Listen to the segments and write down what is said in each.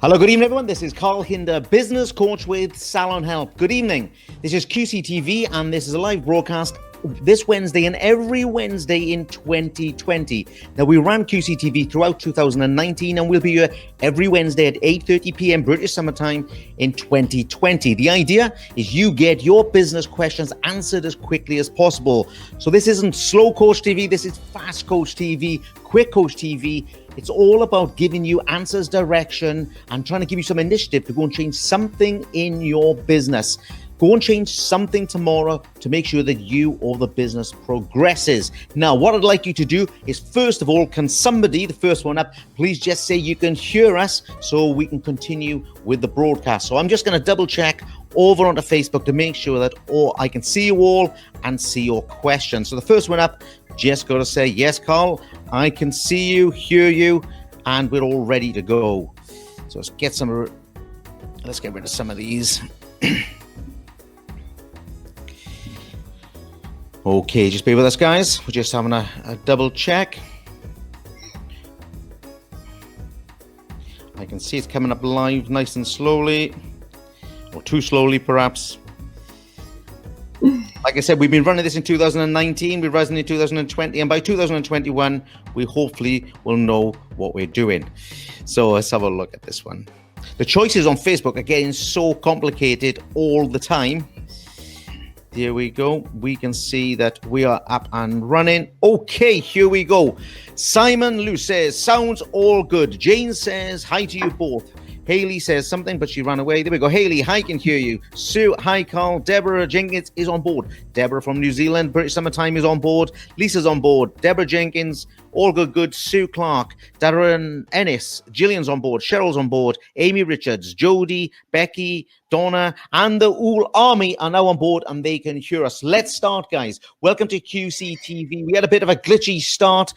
Hello, good evening, everyone. This is Carl Hinder, business coach with Salon Help. Good evening. This is QCTV, and this is a live broadcast this Wednesday and every Wednesday in 2020. Now, we ran QCTV throughout 2019, and we'll be here every Wednesday at 8:30 p.m. British Summer Time in 2020. The idea is you get your business questions answered as quickly as possible. So this isn't slow coach TV. This is fast coach TV, quick coach TV. It's all about giving you answers, direction, and trying to give you some initiative to go and change something in your business. Go and change something tomorrow to make sure that you or the business progresses. Now, what I'd like you to do is, first of all, can somebody, the first one up, please just say you can hear us so we can continue with the broadcast. So I'm just going to double check over onto Facebook to make sure that I can see you all and see your questions. So the first one up, just got to say, yes, Carl, I can see you, hear you, and we're all ready to go. So let's get rid of some of these. Okay, just bear with us, guys. We're just having a double check. I can see it's coming up live nice and slowly, or too slowly, perhaps. Like I said, we've been running this in 2019, we're running in 2020, and by 2021, we hopefully will know what we're doing. So let's have a look at this one. The choices on Facebook are getting so complicated all the time. Here we go. We can see that we are up and running. Okay, here we go. Simon Lou says, sounds all good. Jane says, hi to you both. Haley says something, but she ran away. There we go. Haley, I can hear you. Sue, hi, Carl. Deborah Jenkins is on board. Deborah from New Zealand, British Summertime is on board. Lisa's on board. Deborah Jenkins, all good. Sue Clark, Darren Ennis, Gillian's on board. Cheryl's on board. Amy Richards, Jody, Becky, Donna, and the whole army are now on board, and they can hear us. Let's start, guys. Welcome to QCTV. We had a bit of a glitchy start.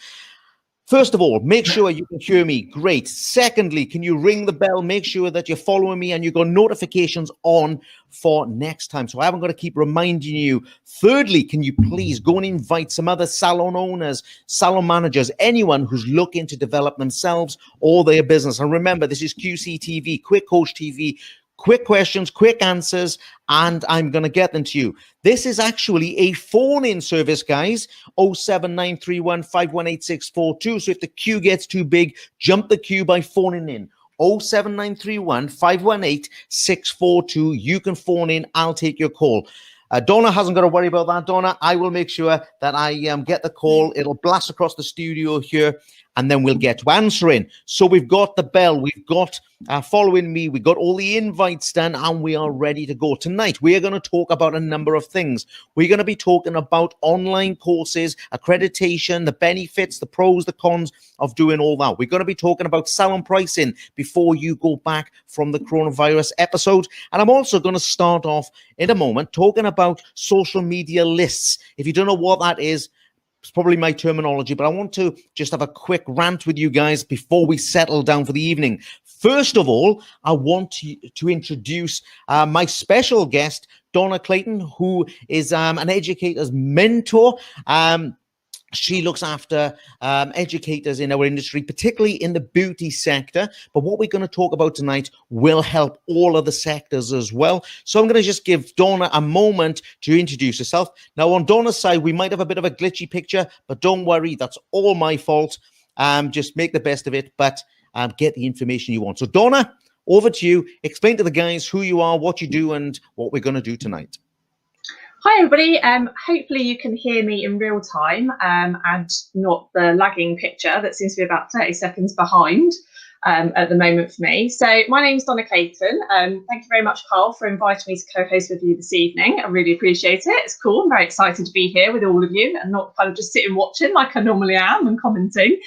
First of all, make sure you can hear me. Great. Secondly, can you ring the bell? Make sure that you're following me and you've got notifications on for next time, so I haven't got to keep reminding you. Thirdly, can you please go and invite some other salon owners, salon managers, anyone who's looking to develop themselves or their business. And remember, this is QCTV, Quick Coach TV. Quick questions, quick answers, and I'm going to get them to you. This is actually a phone-in service, guys. 07931 518 642. So if the queue gets too big, jump the queue by phoning in. 07931 518 642. You can phone in. I'll take your call. Donna hasn't got to worry about that, Donna. I will make sure that I get the call. It'll blast across the studio here, and then we'll get to answering. So we've got the bell. We've got following me. We've got all the invites done, and we are ready to go. Tonight, we are going to talk about a number of things. We're going to be talking about online courses, accreditation, the benefits, the pros, the cons of doing all that. We're going to be talking about salon pricing before you go back from the coronavirus episode. And I'm also going to start off in a moment talking about social media lists. If you don't know what that is, it's probably my terminology, but I want to just have a quick rant with you guys before we settle down for the evening. First of all, I want to introduce my special guest, Donna Clayton, who is an educator's mentor. She looks after educators in our industry, particularly in the beauty sector. But what we're going to talk about tonight will help all of the sectors as well. So I'm going to just give Donna a moment to introduce herself. Now, on Donna's side, we might have a bit of a glitchy picture, but don't worry, that's all my fault. Just make the best of it, but get the information you want. So Donna, over to you. Explain to the guys who you are, what you do, and what we're going to do tonight. Hi everybody, hopefully you can hear me in real time and not the lagging picture that seems to be about 30 seconds behind at the moment for me. So my name's Donna Clayton. Thank you very much, Carl, for inviting me to co-host with you this evening. I really appreciate it. It's cool. I'm very excited to be here with all of you and not kind of just sitting watching like I normally am and commenting.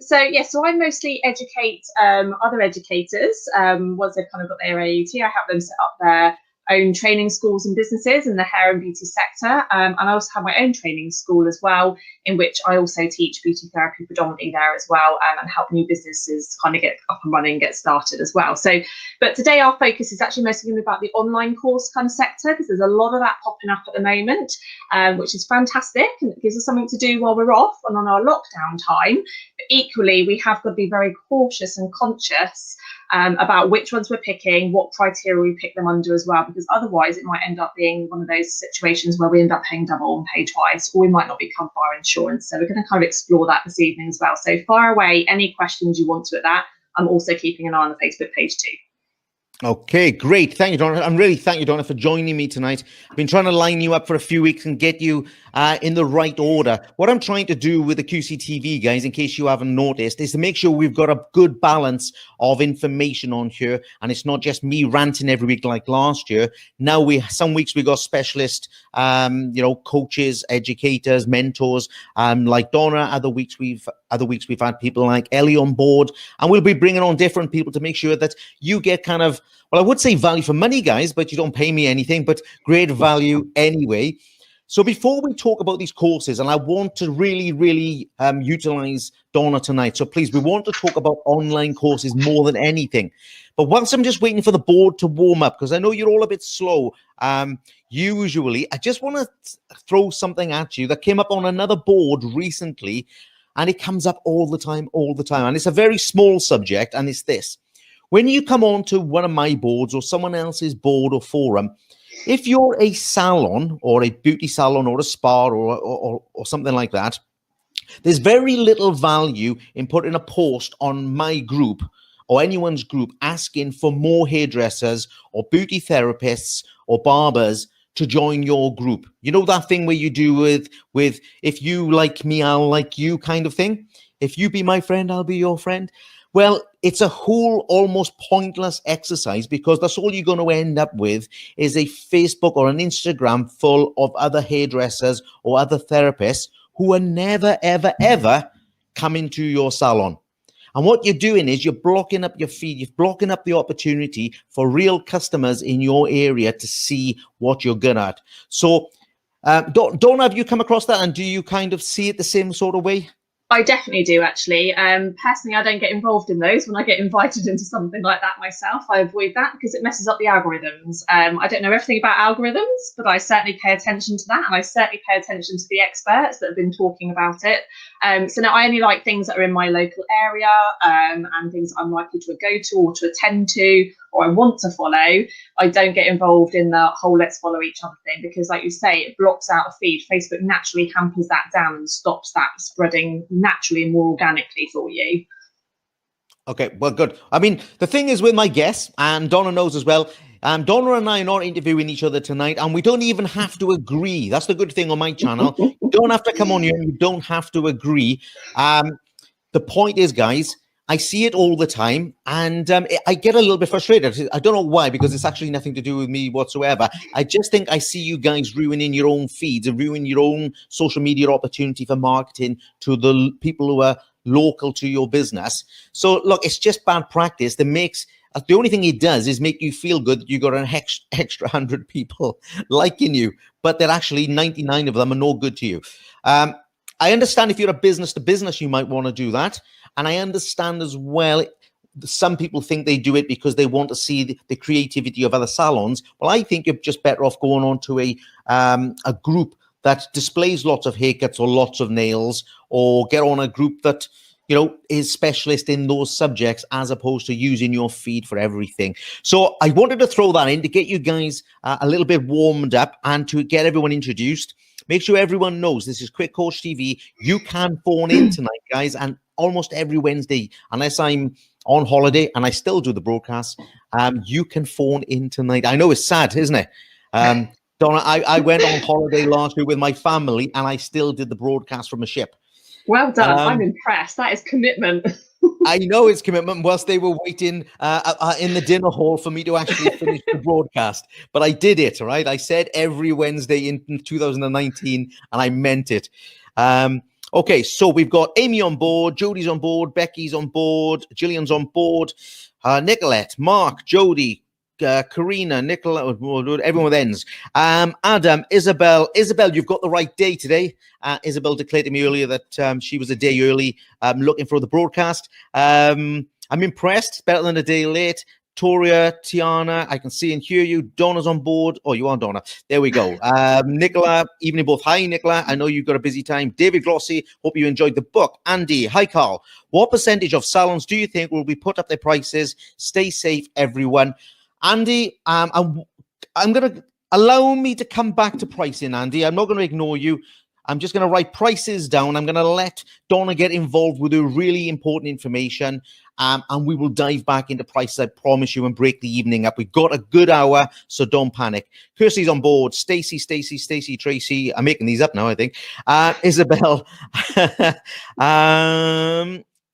So I mostly educate other educators once they've kind of got their AUT. I help them set up their own training schools and businesses in the hair and beauty sector. And I also have my own training school as well, in which I also teach beauty therapy predominantly there as well, and help new businesses kind of get up and running, get started as well. So, but today our focus is actually mostly going to be about the online course kind of sector, because there's a lot of that popping up at the moment, which is fantastic, and it gives us something to do while we're off and on our lockdown time. But equally, we have got to be very cautious and conscious about which ones we're picking, what criteria we pick them under as well, because otherwise it might end up being one of those situations where we end up paying double and pay twice, or we might not be covered by our insurance. So we're going to kind of explore that this evening as well. So fire away any questions you want to at that. I'm also keeping an eye on the Facebook page too. Okay, great. Thank you, Donna. I'm really thank you, Donna, for joining me tonight. I've been trying to line you up for a few weeks and get you in the right order. What I'm trying to do with the QCTV, guys, in case you haven't noticed, is to make sure we've got a good balance of information on here, and it's not just me ranting every week like last year. Now some weeks we got specialist, coaches, educators, mentors, like Donna. Other weeks we've had people like Ellie on board, and we'll be bringing on different people to make sure that you get kind of, well, I would say value for money, guys, but you don't pay me anything, but great value anyway. So before we talk about these courses, and I want to really, really utilize Donna tonight. So please, we want to talk about online courses more than anything. But whilst I'm just waiting for the board to warm up, because I know you're all a bit slow, usually, I just want to throw something at you that came up on another board recently, and it comes up all the time. And it's a very small subject, and it's this. When you come on to one of my boards or someone else's board or forum, if you're a salon or a beauty salon or a spa or something like that, there's very little value in putting a post on my group or anyone's group asking for more hairdressers or beauty therapists or barbers to join your group. You know that thing where you do with if you like me, I'll like you kind of thing? If you be my friend, I'll be your friend. Well, it's a whole almost pointless exercise, because that's all you're going to end up with is a Facebook or an Instagram full of other hairdressers or other therapists who are never, ever, ever coming to your salon. And what you're doing is you're blocking up your feed. You're blocking up the opportunity for real customers in your area to see what you're good at. So, Donna, have you come across that? And do you kind of see it the same sort of way? I definitely do, actually. Personally, I don't get involved in those. When I get invited into something like that myself, I avoid that because it messes up the algorithms. I don't know everything about algorithms, but I certainly pay attention to that, and I certainly pay attention to the experts that have been talking about it. So now I only like things that are in my local area, and things I'm likely to go to or to attend to, or I want to follow. I don't get involved in the whole let's follow each other thing, because like you say, it blocks out a feed. Facebook naturally hampers that down and stops that spreading naturally and more organically for you. Okay, well, good. I mean, the thing is with my guests, and Donna knows as well, Donna and I are not interviewing each other tonight, and we don't even have to agree. That's the good thing on my channel. You don't have to come on here, and you don't have to agree. The point is, guys, I see it all the time, and I get a little bit frustrated. I don't know why, because it's actually nothing to do with me whatsoever. I just think I see you guys ruining your own feeds and ruining your own social media opportunity for marketing to the people who are local to your business. So, look, it's just bad practice that makes... The only thing it does is make you feel good that you got an extra 100 people liking you, but they're actually 99 of them are no good to you. I understand if you're a business to business, you might want to do that. And I understand as well, some people think they do it because they want to see the creativity of other salons. Well, I think you're just better off going on to a group that displays lots of haircuts or lots of nails, or get on a group that, you know, is specialist in those subjects, as opposed to using your feed for everything. So I wanted to throw that in to get you guys a little bit warmed up and to get everyone introduced. Make sure everyone knows this is Quick Coach TV. You can phone in tonight, guys, and almost every Wednesday, unless I'm on holiday, and I still do the broadcast, you can phone in tonight. I know it's sad, isn't it? Donna, I went on holiday last year with my family, and I still did the broadcast from a ship. Well done. I'm impressed. That is commitment. I know it's commitment, whilst they were waiting in the dinner hall for me to actually finish the broadcast. But I did it, right? I said every Wednesday in 2019, and I meant it. Okay, so we've got Amy on board, Jodie's on board, Becky's on board, Gillian's on board, Nicolette, Mark, Jodie, Karina, Nicola, everyone with ends. Adam, Isabel, you've got the right day today. Isabel declared to me earlier that she was a day early looking for the broadcast. I'm impressed. Better than a day late. Toria, Tiana, I can see and hear you. Donna's on board. Oh, you are Donna. There we go. Nicola, evening both. Hi, Nicola. I know you've got a busy time. David Glossy, hope you enjoyed the book. Andy, hi, Carl. What percentage of salons do you think will be put up their prices? Stay safe, everyone. Andy, I'm going to allow me to come back to pricing, Andy. I'm not going to ignore you. I'm just going to write prices down. I'm going to let Donna get involved with the really important information. And we will dive back into prices, I promise you, and break the evening up. We've got a good hour, so don't panic. Kirsty's on board. Stacey, Tracy. I'm making these up now, I think. Isabel.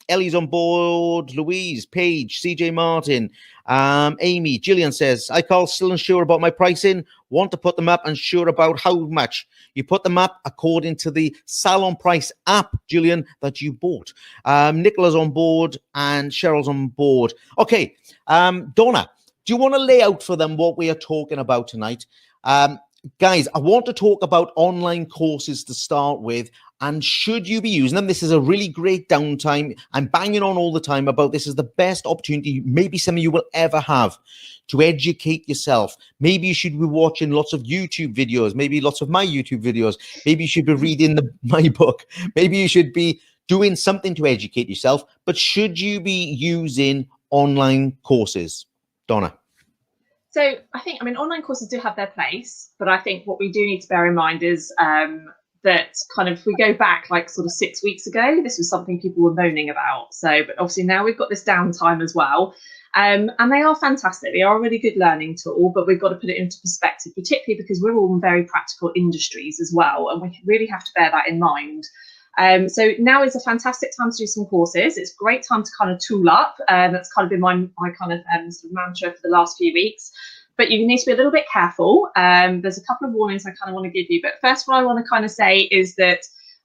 Ellie's on board. Louise, Paige, CJ Martin. Amy, Gillian says, I Carl, still unsure about my pricing. Want to put them up, unsure about how much. You put them up according to the Salon Price app, Gillian, that you bought. Nicola's on board and Cheryl's on board. Okay, Donna, do you want to lay out for them what we are talking about tonight? Guys, I want to talk about online courses to start with. And should you be using them? This is a really great downtime. I'm banging on all the time about this is the best opportunity maybe some of you will ever have to educate yourself. Maybe you should be watching lots of YouTube videos, maybe lots of my YouTube videos. Maybe you should be reading my book. Maybe you should be doing something to educate yourself. But should you be using online courses? Donna. So I mean, online courses do have their place, but I think what we do need to bear in mind is that kind of, if we go back like sort of 6 weeks ago, this was something people were moaning about. So, but obviously now we've got this downtime as well. And they are fantastic. They are a really good learning tool, but we've got to put it into perspective, particularly because we're all in very practical industries as well. And we really have to bear that in mind. So now is a fantastic time to do some courses. It's a great time to kind of tool up. That's kind of been my kind of sort of mantra for the last few weeks. But you need to be a little bit careful. There's a couple of warnings I kind of want to give you. But first, what I want to kind of say is that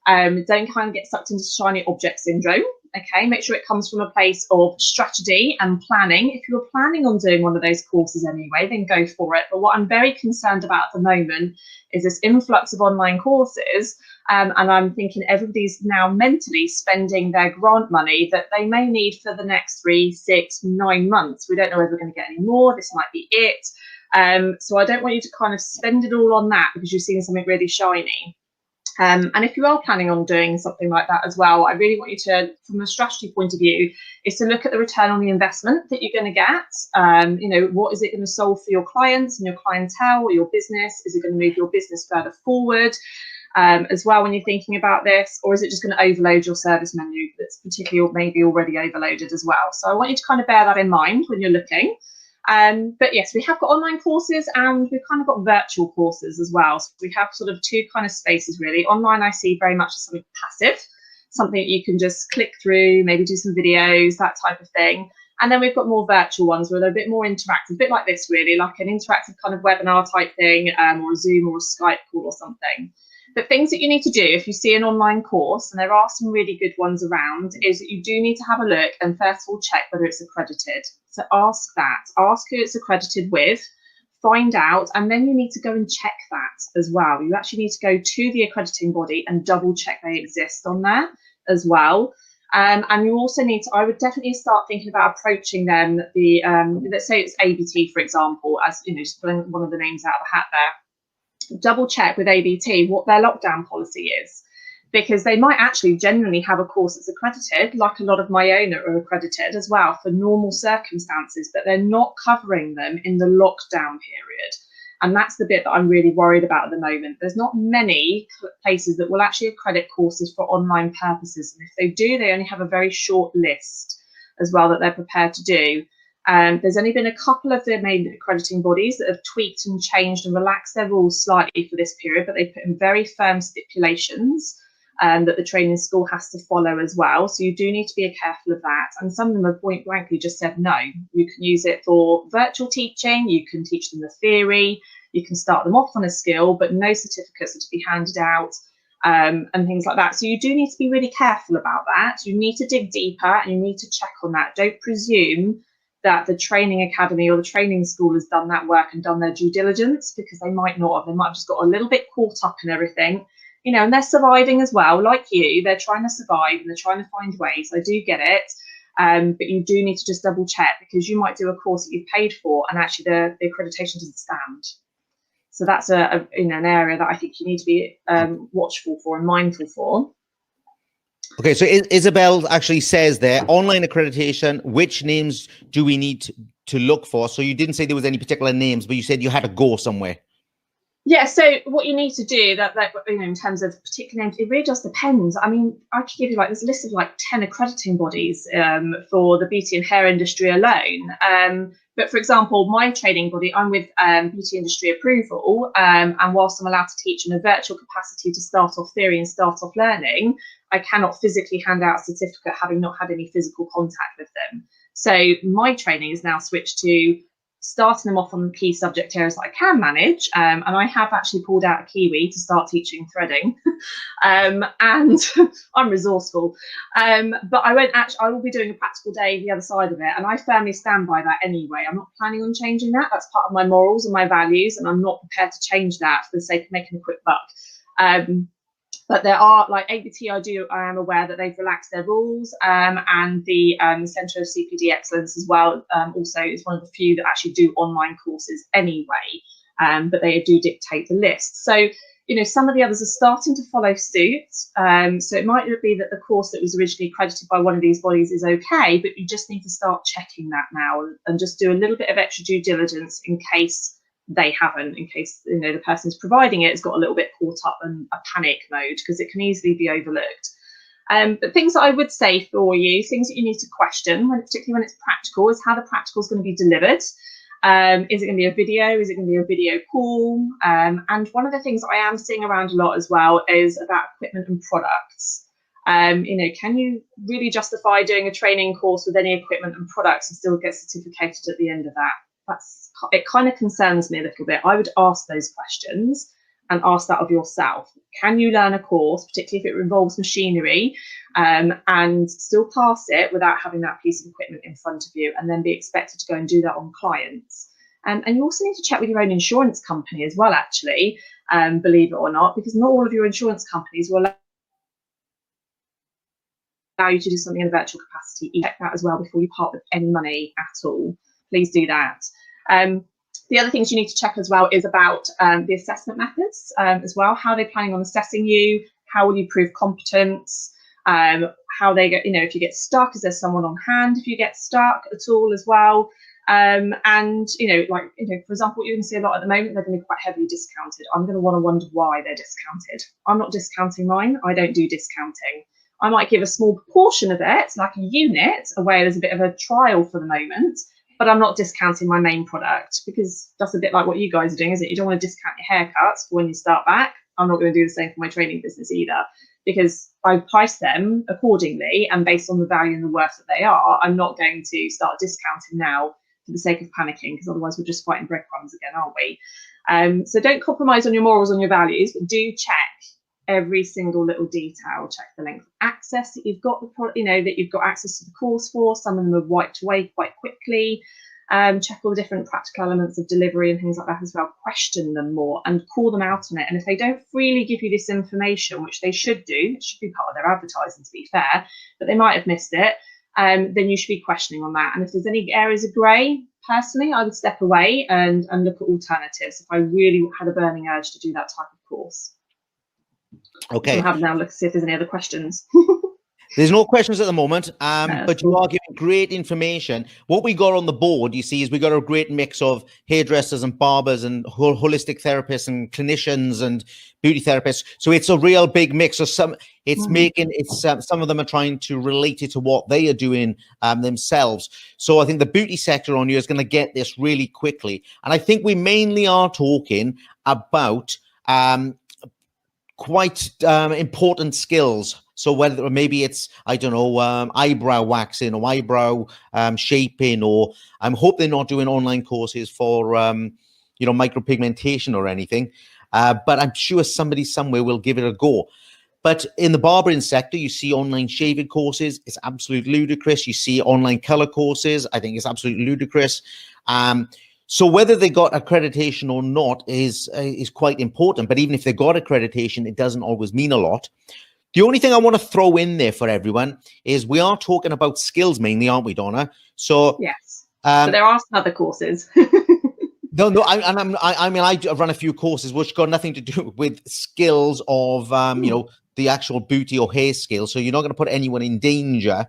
don't kind of get sucked into shiny object syndrome. Okay, make sure it comes from a place of strategy and planning. If you're planning on doing one of those courses anyway, then go for it. But what I'm very concerned about at the moment is this influx of online courses. And I'm thinking everybody's now mentally spending their grant money that they may need for the next 3, 6, 9 months. We don't know if we're going to get any more. This might be it. So I don't want you to kind of spend it all on that because you've seen something really shiny. And if you are planning on doing something like that as well, I really want you to, from a strategy point of view, is to look at the return on the investment that you're going to get. You know, what is it going to solve for your clients and your clientele or your business? Is it going to move your business further forward as well when you're thinking about this? Or is it just going to overload your service menu that's particularly or maybe already overloaded as well? So I want you to kind of bear that in mind when you're looking. But yes, we have got online courses and we've kind of got virtual courses as well. So we have sort of two kind of spaces really. Online I see very much as something passive, something that you can just click through, maybe do some videos, that type of thing. And then we've got more virtual ones where they're a bit more interactive, a bit like this really, like an interactive kind of webinar type thing, or a Zoom or a Skype call or something. But things that you need to do if you see an online course, and there are some really good ones around, is that you do need to have a look and first of all check whether it's accredited. So ask who it's accredited with, find out, and then you need to go and check that as well. You actually need to go to the accrediting body and double check they exist on there as well. And you also need to, I would definitely start thinking about approaching them, let's say it's ABT, for example, as you know, just pulling one of the names out of the hat there. Double check with ABT what their lockdown policy is, because they might actually genuinely have a course that's accredited, like a lot of my own are accredited as well for normal circumstances, but they're not covering them in the lockdown period. And that's the bit that I'm really worried about at the moment. There's not many places that will actually accredit courses for online purposes. And if they do, they only have a very short list as well that they're prepared to do. There's only been a couple of their main accrediting bodies that have tweaked and changed and relaxed their rules slightly for this period, but they put in very firm stipulations that the training school has to follow as well. So you do need to be careful of that. And some of them have point blankly just said, no, you can use it for virtual teaching, you can teach them the theory, you can start them off on a skill, but no certificates are to be handed out and things like that. So you do need to be really careful about that. You need to dig deeper and you need to check on that. Don't presume that the training academy or the training school has done that work and done their due diligence, because they might not have. They might have just got a little bit caught up in everything, you know, and they're surviving as well. Like you, they're trying to survive and they're trying to find ways. I do get it. But you do need to just double check, because you might do a course that you've paid for and actually the accreditation doesn't stand. So that's an area that I think you need to be watchful for and mindful for. Okay, so Isabel actually says there, online accreditation, which names do we need to look for? So you didn't say there was any particular names, but you said you had to go somewhere. Yeah, so what you need to do, that in terms of particular names, it really just depends. I mean, I could give you there's a list of 10 accrediting bodies for the beauty and hair industry alone. But for example, my training body, I'm with Beauty Industry Approval, and whilst I'm allowed to teach in a virtual capacity to start off theory and start off learning, I cannot physically hand out a certificate having not had any physical contact with them. So my training is now switched to starting them off on the key subject areas that I can manage, and I have actually pulled out a Kiwi to start teaching threading, and I'm resourceful, but I will be doing a practical day the other side of it, and I firmly stand by that anyway. I'm not planning on changing that. That's part of my morals and my values, and I'm not prepared to change that for the sake of making a quick buck. But there are, like ABT, I am aware that they've relaxed their rules, and the Centre of CPD Excellence as well also is one of the few that actually do online courses anyway, but they do dictate the list. So, you know, some of the others are starting to follow suit. So it might be that the course that was originally accredited by one of these bodies is okay, but you just need to start checking that now and just do a little bit of extra due diligence in case they haven't, in case, you know, the person who's providing it has got a little bit caught up in a panic mode, because it can easily be overlooked. But things that I would say for you, things that you need to question, particularly when it's practical, is how the practical is going to be delivered. Is it going to be a video? Is it going to be a video call? And one of the things I am seeing around a lot as well is about equipment and products. You know, can you really justify doing a training course with any equipment and products and still get certificated at the end of that? It kind of concerns me a little bit. I would ask those questions and ask that of yourself. Can you learn a course, particularly if it involves machinery, and still pass it without having that piece of equipment in front of you, and then be expected to go and do that on clients? And you also need to check with your own insurance company as well, actually, believe it or not, because not all of your insurance companies will allow you to do something in a virtual capacity. You check that as well before you part with any money at all. Please do that. The other things you need to check as well is about the assessment methods as well. How are they planning on assessing you? How will you prove competence? How they get, you know, if you get stuck, is there someone on hand if you get stuck at all as well? And, you know, for example, what you're going to see a lot at the moment, they're going to be quite heavily discounted. I'm going to want to wonder why they're discounted. I'm not discounting mine. I don't do discounting. I might give a small proportion of it, like a unit, away as a bit of a trial for the moment, but I'm not discounting my main product, because that's a bit like what you guys are doing, isn't it? You don't want to discount your haircuts when you start back. I'm not going to do the same for my training business either, because I price them accordingly and based on the value and the worth that they are. I'm not going to start discounting now for the sake of panicking, because otherwise we're just fighting breadcrumbs again, aren't we? So don't compromise on your morals, on your values, but do check every single little detail. Check the length of access that you've got, that you've got access to the course for. Some of them are wiped away quite quickly. Check all the different practical elements of delivery and things like that as well. Question them more and call them out on it. And if they don't freely give you this information, which they should do, it should be part of their advertising to be fair, but they might have missed it, then you should be questioning on that. And if there's any areas of grey, personally, I would step away and look at alternatives if I really had a burning urge to do that type of course. Okay. I'll have now look to see if there's any other questions. There's no questions at the moment, but you are giving great information. What we got on the board, you see, is we got a great mix of hairdressers and barbers and holistic therapists and clinicians and beauty therapists. So it's a real big mix. So some of them are trying to relate it to what they are doing themselves. So I think the beauty sector on here is going to get this really quickly. And I think we mainly are talking about quite important skills. So whether maybe it's, I don't know, eyebrow waxing or eyebrow shaping, or I hope they're not doing online courses for, micropigmentation or anything. But I'm sure somebody somewhere will give it a go. But in the barbering sector, you see online shaving courses. It's absolutely ludicrous. You see online color courses. I think it's absolutely ludicrous. So whether they got accreditation or not is quite important. But even if they got accreditation, it doesn't always mean a lot. The only thing I want to throw in there for everyone is we are talking about skills mainly, aren't we, Donna? So yes, but there are some other courses. No, I mean, I run a few courses which got nothing to do with skills of, you know, the actual booty or hair skills. So you're not going to put anyone in danger.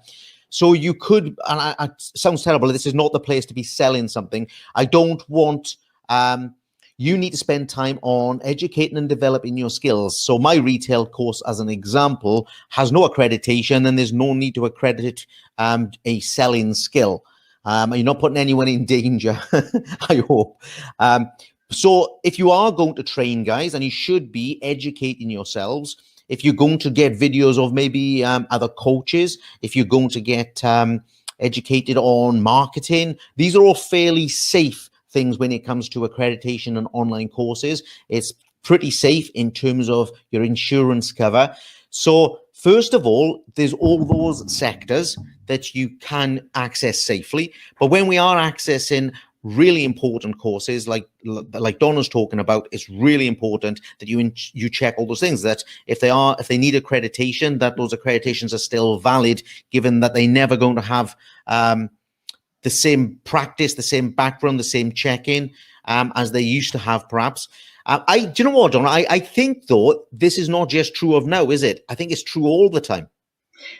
So you could, and it sounds terrible. This is not the place to be selling something. I don't want. You need to spend time on educating and developing your skills. So my retail course, as an example, has no accreditation, and there's no need to accredit a selling skill. You're not putting anyone in danger, I hope. So if you are going to train, guys, and you should be educating yourselves, if you're going to get videos of maybe other coaches, if you're going to get educated on marketing, these are all fairly safe things when it comes to accreditation and online courses. It's pretty safe in terms of your insurance cover. So first of all, there's all those sectors that you can access safely. But when we are accessing really important courses like Donna's talking about, it's really important that you check all those things, that if they need accreditation, that those accreditations are still valid, given that they're never going to have the same practice, the same background, the same check-in as they used to have, perhaps. Do you know what, Donna? I think, though, this is not just true of now, is it? I think it's true all the time.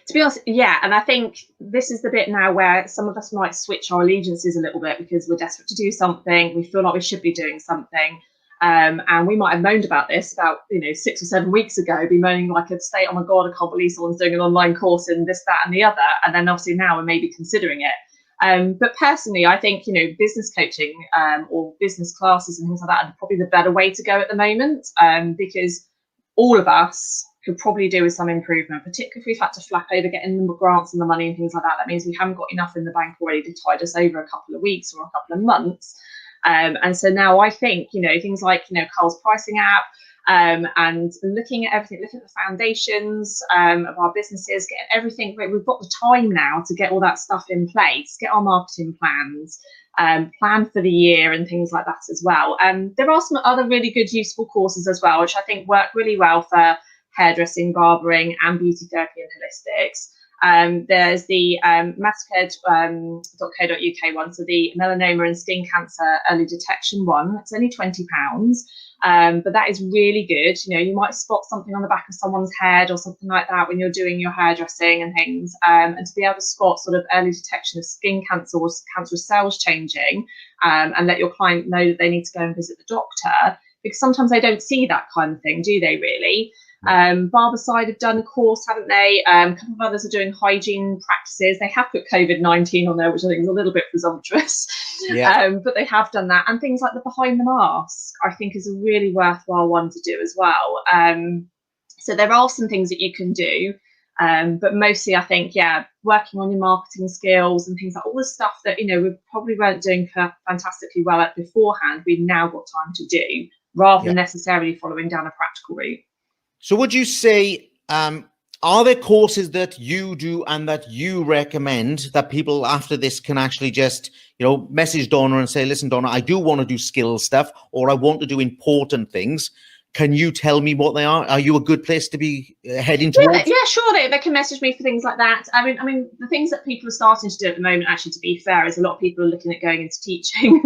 To be honest, yeah, and I think this is the bit now where some of us might switch our allegiances a little bit because we're desperate to do something. We feel like we should be doing something. And we might have moaned about this about 6 or 7 weeks ago, be moaning like a state, oh my God, I can't believe someone's doing an online course in this, that and the other. And then obviously now we're maybe considering it. But personally, I think, business coaching or business classes and things like that are probably the better way to go at the moment, because all of us could probably do with some improvement, particularly if we've had to flap over getting the grants and the money and things like that. That means we haven't got enough in the bank already to tide us over a couple of weeks or a couple of months. And so now I think, things like, Carl's pricing app, and looking at everything, looking at the foundations of our businesses, getting everything. We've got the time now to get all that stuff in place, get our marketing plans, plan for the year and things like that as well. There are some other really good, useful courses as well, which I think work really well for hairdressing, barbering, and beauty therapy and holistics. There's the masked.co.uk one, so the melanoma and skin cancer early detection one. It's only £20, but that is really good. You might spot something on the back of someone's head or something like that when you're doing your hairdressing and things, and to be able to spot sort of early detection of skin cancer or cancerous cells changing, and let your client know that they need to go and visit the doctor, because sometimes they don't see that kind of thing, do they really? Barbicide have done a course, haven't they? A couple of others are doing hygiene practices. They have put COVID-19 on there, which I think is a little bit presumptuous. Yeah. But they have done that. And things like the behind the mask, I think, is a really worthwhile one to do as well. So there are some things that you can do. But mostly, I think, working on your marketing skills and things like all the stuff that, we probably weren't doing fantastically well at beforehand, we've now got time to do, rather than necessarily following down a practical route. So would you say, are there courses that you do and that you recommend that people after this can actually just, message Donna and say, listen, Donna, I do want to do skills stuff, or I want to do important things. Can you tell me what they are? Are you a good place to be heading towards? Yeah, sure. They can message me for things like that. I mean, the things that people are starting to do at the moment, actually, to be fair, is a lot of people are looking at going into teaching.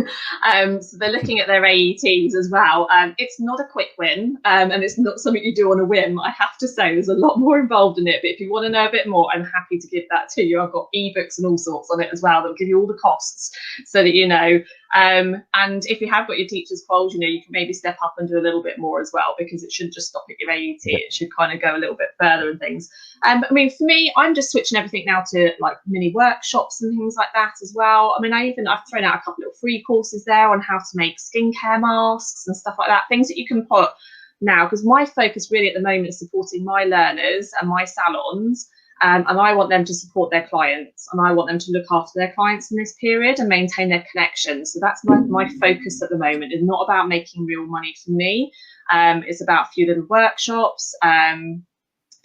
So they're looking at their AETs as well. It's not a quick win, and it's not something you do on a whim. I have to say, there's a lot more involved in it. But if you want to know a bit more, I'm happy to give that to you. I've got ebooks and all sorts on it as well. That'll give you all the costs so that you know. And if you have got your teacher's quals, you can maybe step up and do a little bit more as well, because it shouldn't just stop at your AET. It should kind of go a little bit further and things. But I mean, for me, I'm just switching everything now to like mini workshops and things like that as well. I mean, I've thrown out a couple of free courses there on how to make skincare masks and stuff like that, things that you can put now, because my focus really at the moment is supporting my learners and my salons. And I want them to support their clients, and I want them to look after their clients in this period and maintain their connection. So that's my focus at the moment. It's not about making real money for me. It's about a few little workshops,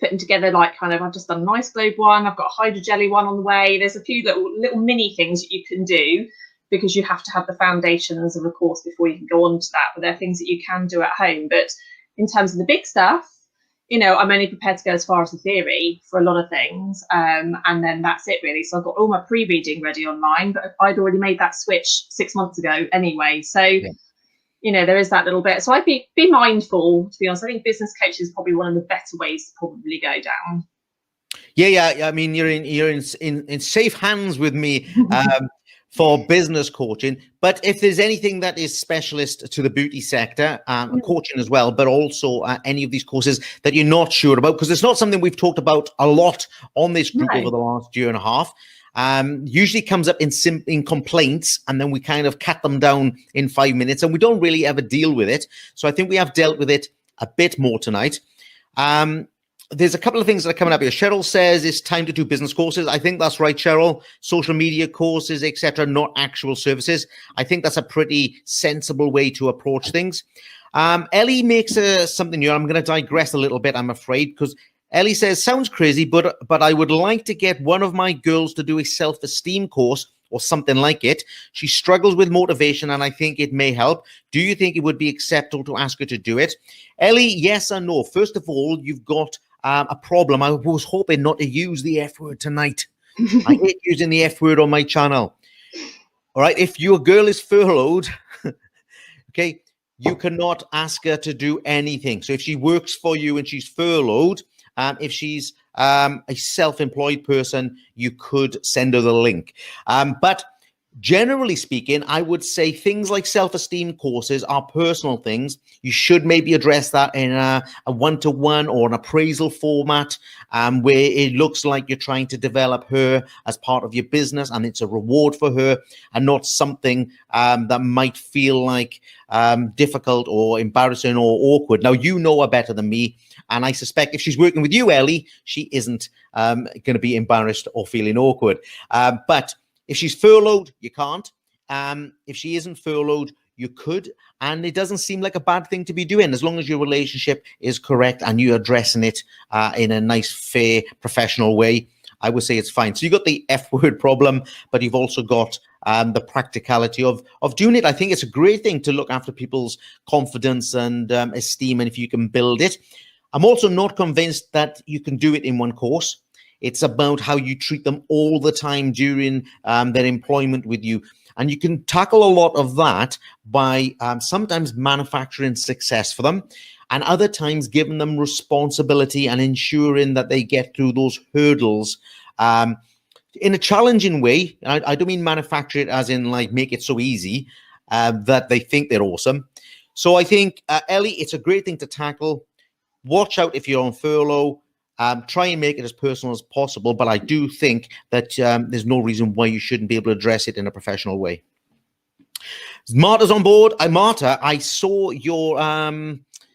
putting together like I've just done an ice globe one, I've got a hydro jelly one on the way. There's a few little mini things that you can do, because you have to have the foundations of a course before you can go on to that. But there are things that you can do at home. But in terms of the big stuff, I'm only prepared to go as far as the theory for a lot of things. And then that's it really. So I've got all my pre-reading ready online, but I'd already made that switch 6 months ago anyway. So, there is that little bit. So I'd be mindful, to be honest. I think business coaching is probably one of the better ways to probably go down. Yeah. I mean, you're in safe hands with me. For business coaching, but if there's anything that is specialist to the beauty sector, coaching as well, but also any of these courses that you're not sure about, because it's not something we've talked about a lot on this group over the last year and a half. Usually comes up in complaints, and then we kind of cut them down in 5 minutes, and we don't really ever deal with it. So I think we have dealt with it a bit more tonight. There's a couple of things that are coming up here. Cheryl says it's time to do business courses. I think that's right, Cheryl. Social media courses, etc., not actual services. I think that's a pretty sensible way to approach things. Ellie makes something new. I'm going to digress a little bit, I'm afraid, because Ellie says, sounds crazy, but I would like to get one of my girls to do a self-esteem course or something like it. She struggles with motivation, and I think it may help. Do you think it would be acceptable to ask her to do it? Ellie, yes or no? First of all, you've got a problem. I was hoping not to use the F word tonight. I hate using the F word on my channel. All right. If your girl is furloughed, okay, you cannot ask her to do anything. So if she works for you and she's furloughed, if she's a self-employed person, you could send her the link. But generally speaking, I would say things like self-esteem courses are personal things. You should maybe address that in a one-to-one or an appraisal format, where it looks like you're trying to develop her as part of your business, and it's a reward for her, and not something that might feel like difficult or embarrassing or awkward. Now, you know her better than me, and I suspect if she's working with you, Ellie, she isn't going to be embarrassed or feeling awkward. But if she's furloughed, you can't. If she isn't furloughed, you could. And it doesn't seem like a bad thing to be doing, as long as your relationship is correct and you're addressing it in a nice, fair, professional way. I would say it's fine. So you got the F word problem, but you've also got the practicality of doing it. I think it's a great thing to look after people's confidence and esteem, and if you can build it. I'm also not convinced that you can do it in one course. It's about how you treat them all the time during their employment with you. And you can tackle a lot of that by sometimes manufacturing success for them, and other times giving them responsibility and ensuring that they get through those hurdles in a challenging way. I don't mean manufacture it as in like make it so easy that they think they're awesome. So I think, Ellie, it's a great thing to tackle. Watch out if you're on furlough. Try and make it as personal as possible, but I do think that there's no reason why you shouldn't be able to address it in a professional way. Marta's on board. Marta, I saw your,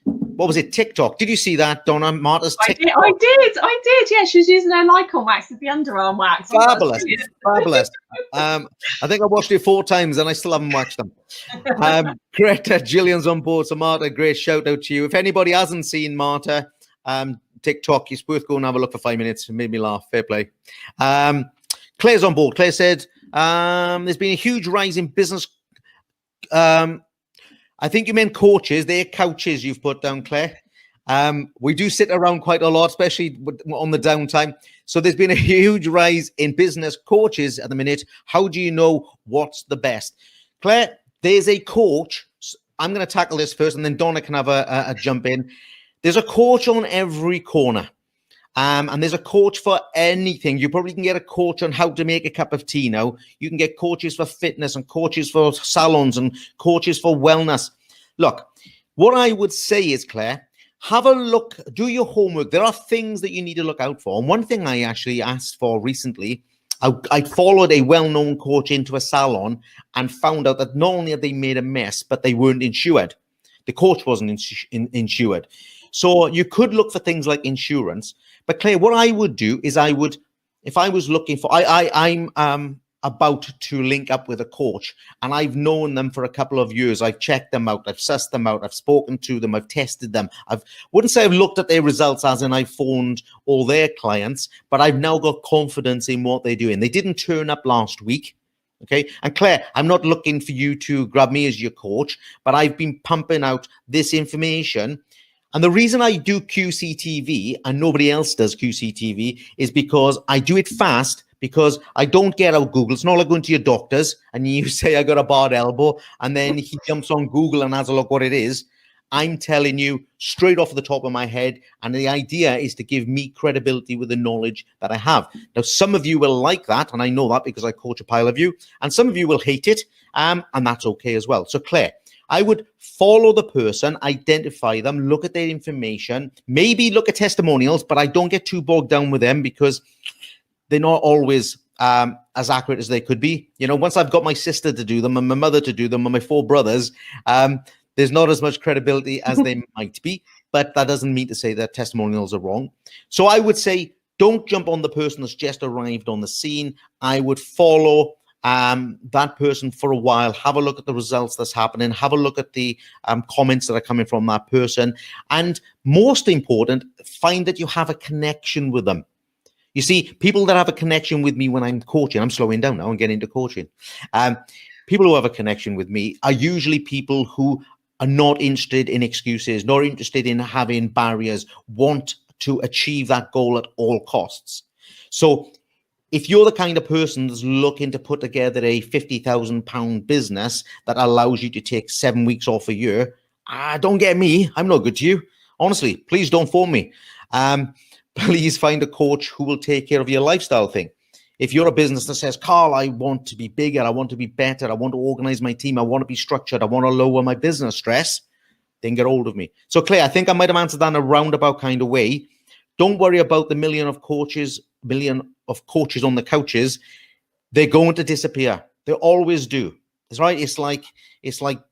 what was it, TikTok? Did you see that, Donna? Marta's TikTok? I did. Yeah, she was using her Nikon wax with the underarm wax. Fabulous. I think I watched it 4 times and I still haven't watched them. Greta, Gillian's on board. So Marta, great shout out to you. If anybody hasn't seen Marta, TikTok, it's worth going and have a look for 5 minutes. It made me laugh. Fair play. Claire's on board. Claire said, there's been a huge rise in business. I think you meant coaches. They're couches you've put down, Claire. We do sit around quite a lot, especially on the downtime. So there's been a huge rise in business coaches at the minute. How do you know what's the best? Claire, there's a coach. I'm going to tackle this first, and then Donna can have a jump in. There's a coach on every corner, and there's a coach for anything. You probably can get a coach on how to make a cup of tea now. You can get coaches for fitness and coaches for salons and coaches for wellness. Look, what I would say is, Claire, have a look, do your homework. There are things that you need to look out for. And one thing I actually asked for recently, I followed a well-known coach into a salon and found out that not only had they made a mess, but they weren't insured. The coach wasn't insured. So you could look for things like insurance. But Claire, what I would do is if I was looking for, I'm about to link up with a coach, and I've known them for a couple of years. I've checked them out, I've sussed them out, I've spoken to them, I've tested them. Wouldn't say I've looked at their results as in I've phoned all their clients, but I've now got confidence in what they're doing. They didn't turn up last week. Okay. And Claire, I'm not looking for you to grab me as your coach, but I've been pumping out this information. And the reason I do QCTV and nobody else does QCTV is because I do it fast, because I don't get out Google. It's not like going to your doctor's and you say, I got a bad elbow, and then he jumps on Google and has a look what it is. I'm telling you straight off the top of my head. And the idea is to give me credibility with the knowledge that I have. Now, some of you will like that, and I know that because I coach a pile of you, and some of you will hate it, and that's okay as well. So Claire, I would follow the person, identify them, look at their information, maybe look at testimonials, but I don't get too bogged down with them because they're not always as accurate as they could be. You know, once I've got my sister to do them and my mother to do them and my 4 brothers, there's not as much credibility as they might be, but that doesn't mean to say that testimonials are wrong. So I would say, don't jump on the person that's just arrived on the scene. I would follow that person for a while, have a look at the results that's happening, have a look at the comments that are coming from that person. And most important, find that you have a connection with them. You see, people that have a connection with me when I'm coaching, I'm slowing down now and getting into coaching. People who have a connection with me are usually people who are not interested in excuses, not interested in having barriers, want to achieve that goal at all costs. So if you're the kind of person that's looking to put together a £50,000 business that allows you to take 7 weeks off a year, don't get me. I'm not good to you. Honestly, please don't phone me. Please find a coach who will take care of your lifestyle thing. If you're a business that says, Carl, I want to be bigger, I want to be better, I want to organize my team, I want to be structured, I want to lower my business stress, then get hold of me. So Claire, I think I might have answered that in a roundabout kind of way. Don't worry about the million of coaches on the couches. They're going to disappear. They always do. That's right. It's like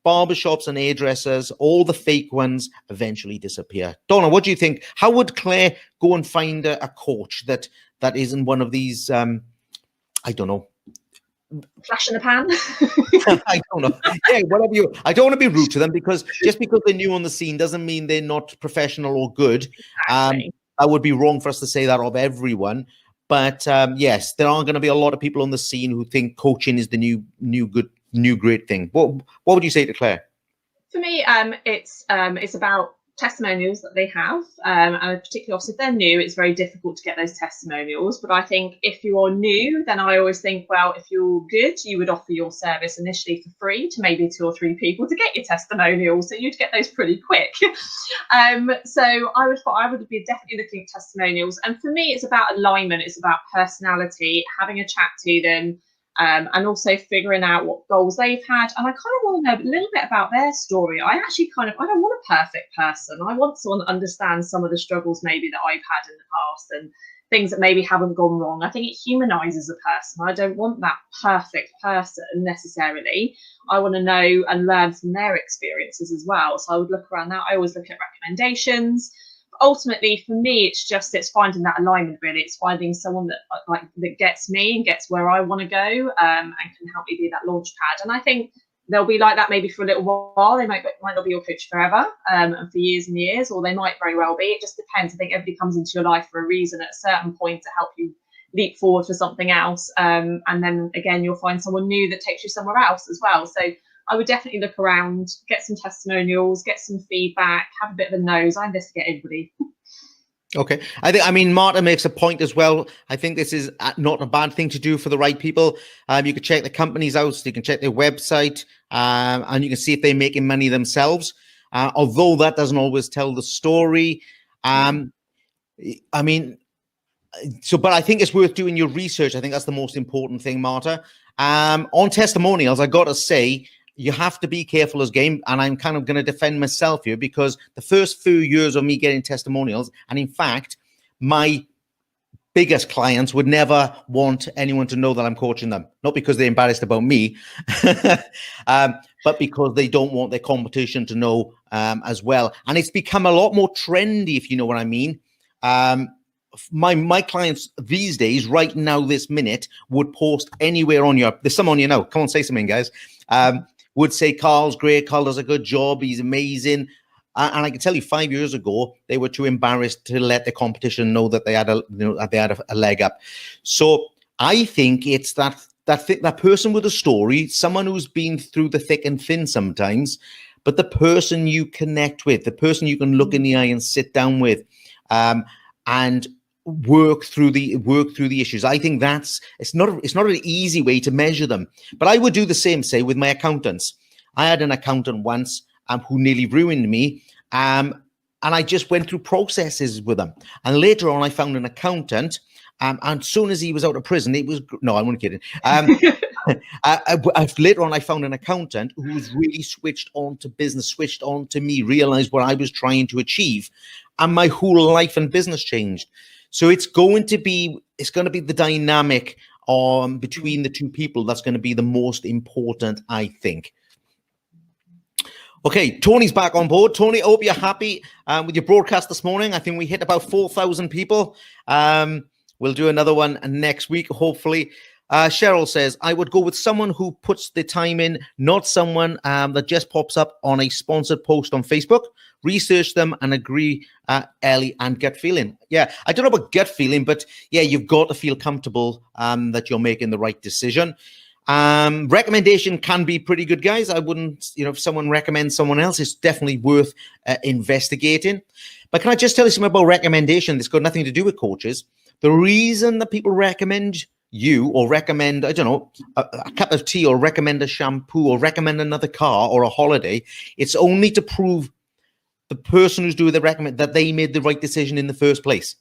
barbershops and hairdressers. All the fake ones eventually disappear. Donna, what do you think? How would Claire go and find a coach that isn't one of these? I don't know. Flash in the pan. I don't know. Yeah, whatever you. I don't want to be rude to them because just because they're new on the scene doesn't mean they're not professional or good. Exactly. That would be wrong for us to say that of everyone. But yes, there are going to be a lot of people on the scene who think coaching is the new great thing. What would you say to Claire? For me, it's about testimonials that they have, and particularly obviously if they're new, it's very difficult to get those testimonials. But I think if you are new, then I always think, well, if you're good, you would offer your service initially for free to maybe 2 or 3 people to get your testimonials, so you'd get those pretty quick. So I would be definitely looking at testimonials, and for me, it's about alignment, it's about personality, having a chat to them. And also figuring out what goals they've had. And I kind of want to know a little bit about their story. I don't want a perfect person. I want someone that understands some of the struggles maybe that I've had in the past and things that maybe haven't gone wrong. I think it humanizes a person. I don't want that perfect person necessarily. I want to know and learn from their experiences as well. So I would look around that. I always look at recommendations. Ultimately, for me, it's finding that alignment. Really, it's finding someone that gets me and gets where I want to go, and can help me be that launch pad. And I think they'll be like that maybe for a little while. They might not be your coach forever, and for years and years, or they might very well be. It just depends. I think everybody comes into your life for a reason at a certain point to help you leap forward for something else, and then again, you'll find someone new that takes you somewhere else as well. So I would definitely look around, get some testimonials, get some feedback, have a bit of a nose. I investigate everybody. Okay. I mean, Marta makes a point as well. I think this is not a bad thing to do for the right people. You can check the companies out, so you can check their website, and you can see if they're making money themselves. Although that doesn't always tell the story. I mean, but I think it's worth doing your research. I think that's the most important thing, Marta. On testimonials, I got to say, you have to be careful as game, and I'm kind of going to defend myself here because the first few years of me getting testimonials, and in fact, my biggest clients would never want anyone to know that I'm coaching them, not because they're embarrassed about me, but because they don't want their competition to know as well. And it's become a lot more trendy, if you know what I mean. my clients these days, right now, this minute, would post anywhere on your, there's some on you now. Come on, say something, guys. Would say, Carl's great, Carl does a good job, he's amazing. And I can tell you 5 years ago, they were too embarrassed to let the competition know that they had a leg up. So I think it's that person with a story, someone who's been through the thick and thin sometimes, but the person you connect with, the person you can look in the eye and sit down with, and work through the issues. I think it's not an easy way to measure them, but I would do the same, say, with my accountants. I had an accountant once who nearly ruined me, and I just went through processes with them. And later on, I found an accountant, and as soon as he was out of prison, it was no, I'm not kidding. Later on, I found an accountant who was really switched on to business, switched on to me, realized what I was trying to achieve, and my whole life and business changed. So it's going to be the dynamic between the two people that's going to be the most important, I think. Okay, Tony's back on board. Tony, I hope you're happy with your broadcast this morning. I think we hit about 4,000 people. We'll do another one next week, hopefully. Cheryl says, I would go with someone who puts the time in, not someone that just pops up on a sponsored post on Facebook. Research them and agree, Ellie, and gut feeling. Yeah, I don't know about gut feeling, but yeah, you've got to feel comfortable that you're making the right decision. Recommendation can be pretty good, guys. I wouldn't, if someone recommends someone else, it's definitely worth investigating. But can I just tell you something about recommendation? That's got nothing to do with coaches. The reason that people recommend you or recommend, I don't know, a cup of tea or recommend a shampoo or recommend another car or a holiday, it's only to prove the person who's doing the recommend that they made the right decision in the first place.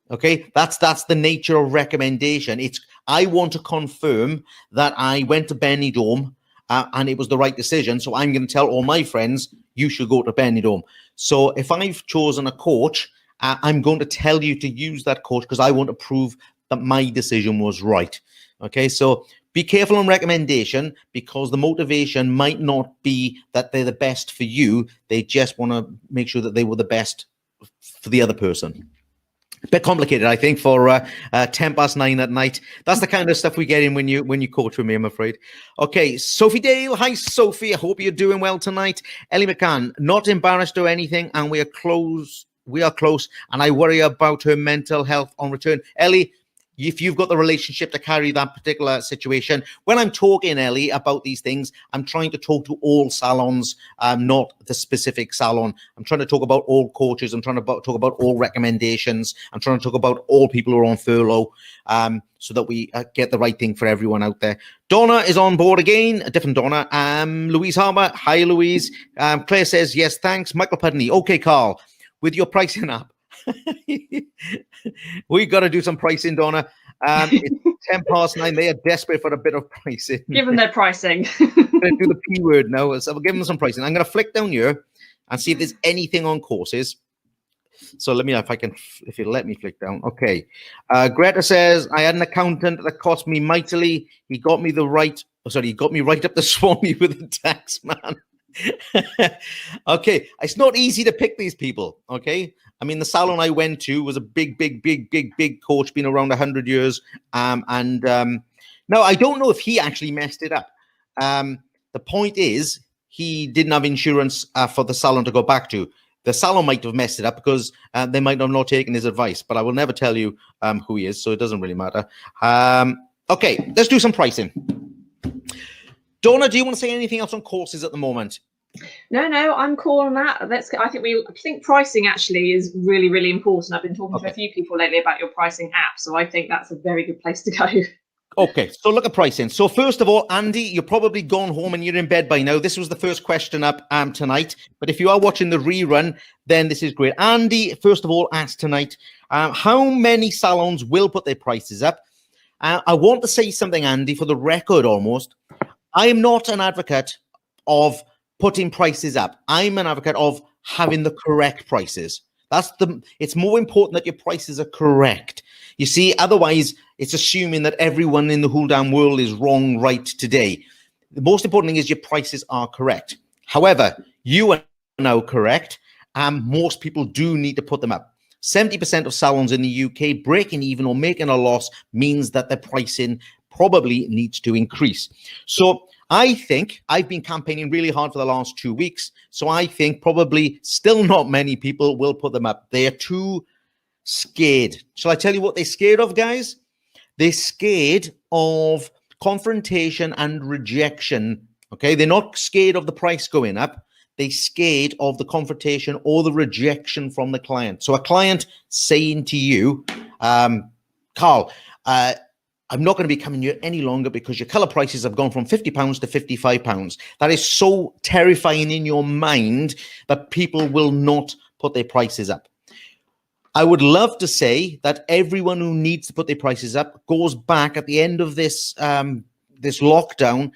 Okay, that's the nature of recommendation. It's I want to confirm that I went to Benidorm and it was the right decision. So I'm going to tell all my friends you should go to Benidorm. So if I've chosen a coach, I'm going to tell you to use that coach because I want to prove that my decision was right. Okay, so be careful on recommendation because the motivation might not be that they're the best for you. They just want to make sure that they were the best for the other person. A bit complicated, I think, for 9:10 at night. That's the kind of stuff we get in when you coach with me, I'm afraid. Okay, Sophie Dale. Hi, Sophie. I hope you're doing well tonight. Ellie McCann, not embarrassed or anything, and we are close, and I worry about her mental health on return. Ellie, if you've got the relationship to carry that particular situation. When I'm talking, Ellie, about these things, I'm trying to talk to all salons, not the specific salon. I'm trying to talk about all coaches. I'm trying to talk about all recommendations. I'm trying to talk about all people who are on furlough, so that we get the right thing for everyone out there. Donna is on board again, a different Donna. Louise Harbour. Hi, Louise. Claire says, yes, thanks. Michael Pudney. Okay, Carl, with your pricing app. We got to do some pricing, Donna. It's 9:10. They are desperate for a bit of pricing. Give them their pricing. I'm going to do the P word now. So we'll give them some pricing. I'm going to flick down here and see if there's anything on courses. So let me know if it'll let me flick down. Okay. Greta says, I had an accountant that cost me mightily. He got me right up the Swanee with the tax man. Okay, it's not easy to pick these people. Okay, I mean the salon I went to was a big coach, been around 100 years. Now I don't know if he actually messed it up. The point is he didn't have insurance for the salon to go back to. The salon might have messed it up because they might have not taken his advice, but I will never tell you who he is, so it doesn't really matter. Okay, let's do some pricing. Donna, do you want to say anything else on courses at the moment? No, I'm cool on that. I think pricing actually is really, really important. I've been talking to a few people lately about your pricing app, so I think that's a very good place to go. Okay, so look at pricing. So first of all, Andy, you're probably gone home and you're in bed by now. This was the first question up tonight, but if you are watching the rerun, then this is great. Andy, first of all, asked tonight, how many salons will put their prices up? I want to say something, Andy, for the record almost. I am not an advocate of putting prices up. I'm an advocate of having the correct prices. It's more important that your prices are correct. You see, otherwise it's assuming that everyone in the whole damn world is wrong right today. The most important thing is your prices are correct. However, you are now correct. Most people do need to put them up. 70% of salons in the UK breaking even or making a loss means that their pricing probably needs to increase. So I think I've been campaigning really hard for the last 2 weeks. So I think probably still not many people will put them up. They're too scared. Shall I tell you what they're scared of, guys? They're scared of confrontation and rejection. Okay, they're not scared of the price going up. They're scared of the confrontation or the rejection from the client. So a client saying to you, Carl, I'm not going to be coming here any longer because your colour prices have gone from £50 to £55. That is so terrifying in your mind that people will not put their prices up. I would love to say that everyone who needs to put their prices up goes back at the end of this this lockdown,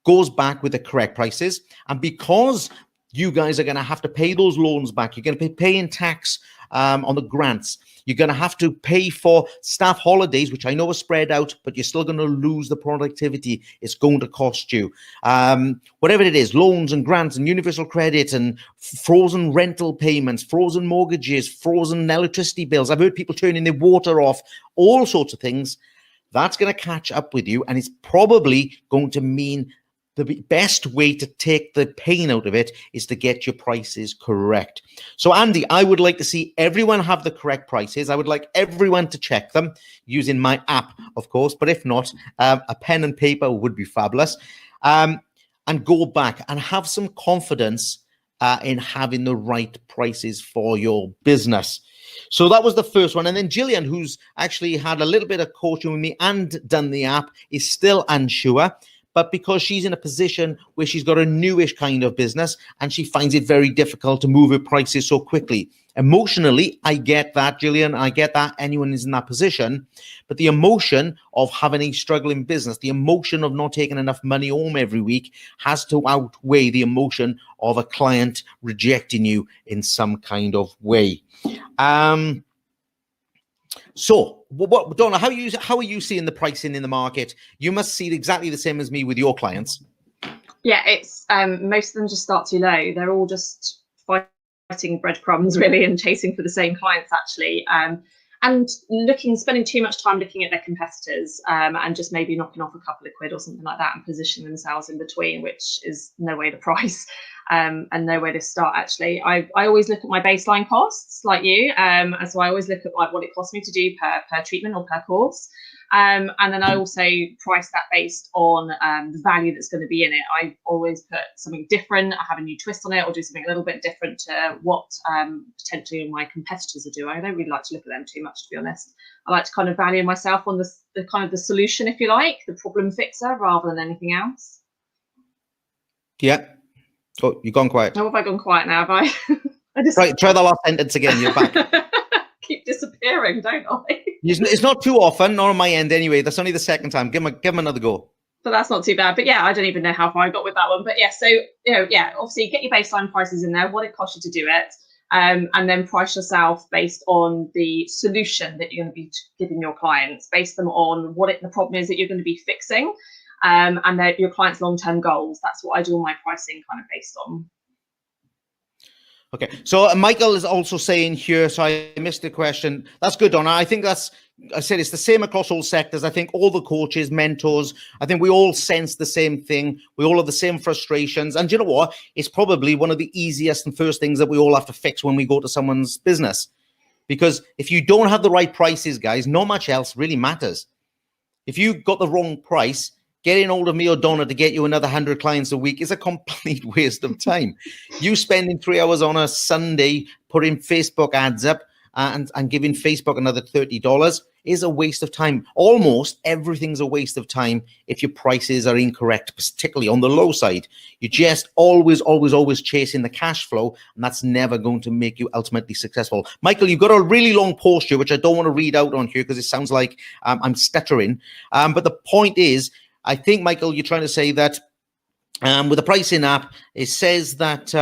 goes back with the correct prices. And because you guys are going to have to pay those loans back, you're going to be paying tax on the grants. You're going to have to pay for staff holidays, which I know are spread out, but you're still going to lose the productivity. It's going to cost you. Whatever it is, loans and grants and universal credit and frozen rental payments, frozen mortgages, frozen electricity bills. I've heard people turning their water off, all sorts of things. That's going to catch up with you, and it's probably going to mean the best way to take the pain out of it is to get your prices correct. So, Andy, I would like to see everyone have the correct prices. I would like everyone to check them using my app, of course, but if not, a pen and paper would be fabulous. And go back and have some confidence in having the right prices for your business. So that was the first one. And then Gillian, who's actually had a little bit of coaching with me and done the app, is still unsure. But because she's in a position where she's got a newish kind of business and she finds it very difficult to move her prices so quickly. Emotionally, I get that, Gillian. I get that. Anyone is in that position. But the emotion of having a struggling business, the emotion of not taking enough money home every week has to outweigh the emotion of a client rejecting you in some kind of way. So, Donna, how are you seeing the pricing in the market? You must see exactly the same as me with your clients. Yeah, it's most of them just start too low. They're all just fighting breadcrumbs really and chasing for the same clients actually. And spending too much time looking at their competitors and just maybe knocking off a couple of quid or something like that and positioning themselves in between, which is no way to price and no way to start actually. I always look at my baseline costs like you. So I always look at like what it costs me to do per treatment or per course. And then I also price that based on the value that's going to be in it. I always put something different, have a new twist on it, or do something a little bit different to what potentially my competitors are doing. I don't really like to look at them too much, to be honest. I like to kind of value myself on the kind of the solution, if you like, the problem fixer, rather than anything else. Yeah. Oh, you've gone quiet. Oh, have I gone quiet now? Have I? Try the last sentence again. You're back. Keep disappearing, don't I? It's not too often, not on my end anyway. That's only the second time. Give him another go. But that's not too bad. But yeah, I don't even know how far I got with that one. But yeah, so obviously get your baseline prices in there, what it costs you to do it, and then price yourself based on the solution that you're going to be giving your clients, based them on the problem is that you're going to be fixing, and your clients' long-term goals. That's what I do all my pricing kind of based on. Okay, so Michael is also saying here, so I missed the question. That's good, Donna. I think I said it's the same across all sectors. I think all the coaches, mentors, I think we all sense the same thing. We all have the same frustrations. And you know what? It's probably one of the easiest and first things that we all have to fix when we go to someone's business. Because if you don't have the right prices, guys, not much else really matters. If you got the wrong price, getting hold of me or Donna to get you another 100 clients a week is a complete waste of time. You spending 3 hours on a Sunday putting Facebook ads up and giving Facebook another $30 is a waste of time. Almost everything's a waste of time if your prices are incorrect, particularly on the low side. You're just always chasing the cash flow, and that's never going to make you ultimately successful. Michael, you've got a really long post here, which I don't want to read out on here because it sounds like I'm stuttering. But the point is, I think, Michael, you're trying to say that with the pricing app, it says that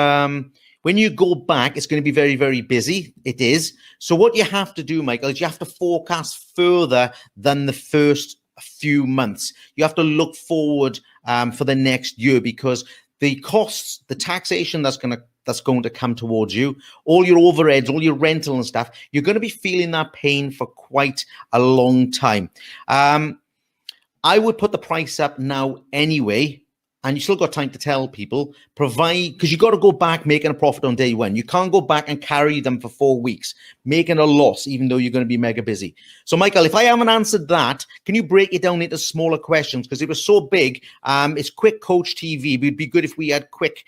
when you go back, it's going to be very, very busy. It is. So what you have to do, Michael, is you have to forecast further than the first few months. You have to look forward for the next year, because the costs, the taxation that's going to come towards you, all your overheads, all your rental and stuff, you're going to be feeling that pain for quite a long time. I would put the price up now anyway, and you still got time to tell people, because you got to go back making a profit on day one. You can't go back and carry them for 4 weeks, making a loss, even though you're going to be mega busy. So, Michael, if I haven't answered that, can you break it down into smaller questions? Because it was so big. It's quick coach TV. It'd be good if we had quick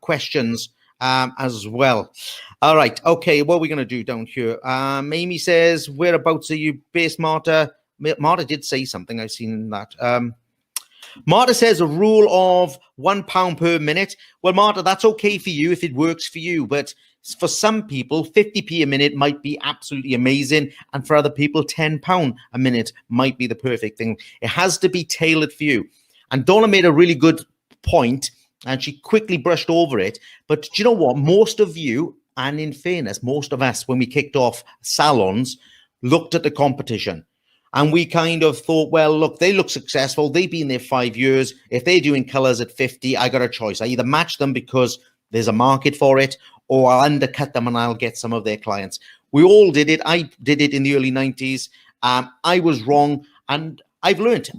questions as well. All right. Okay. What are we going to do down here? Amy says, whereabouts are you based, Marta? Marta did say something. I've seen that. Marta says a rule of £1 per minute. Well, Marta, that's okay for you if it works for you. But for some people, 50p a minute might be absolutely amazing. And for other people, £10 a minute might be the perfect thing. It has to be tailored for you. And Donna made a really good point, and she quickly brushed over it. But do you know what? Most of you, and in fairness, most of us, when we kicked off Salons, looked at the competition. And we kind of thought, well, look, they look successful. They've been there 5 years. If they're doing colors at 50, I got a choice. I either match them because there's a market for it, or I'll undercut them and I'll get some of their clients. We all did it. I did it in the early 90s. I was wrong. And I've learned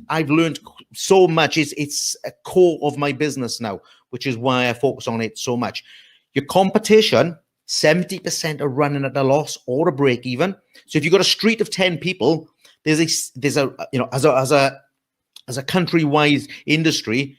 so much. It's a core of my business now, which is why I focus on it so much. Your competition, 70% are running at a loss or a break even. So if you've got a street of 10 people, there's a you know, as a countrywide industry,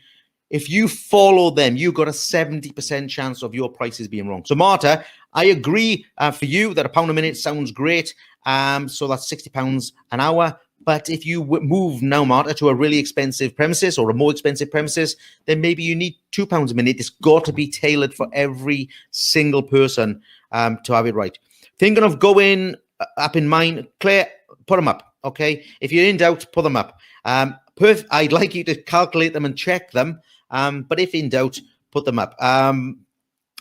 if you follow them, you've got a 70% chance of your prices being wrong. So Marta, I agree for you that £1 a minute sounds great. So that's £60 an hour. But if you move now, Marta, to a really expensive premises or a more expensive premises, then maybe you need £2 a minute. It's got to be tailored for every single person to have it right. Thinking of going up in mine, Claire, put them up. Okay, if you're in doubt, put them up. I'd like you to calculate them and check them. But if in doubt, put them up.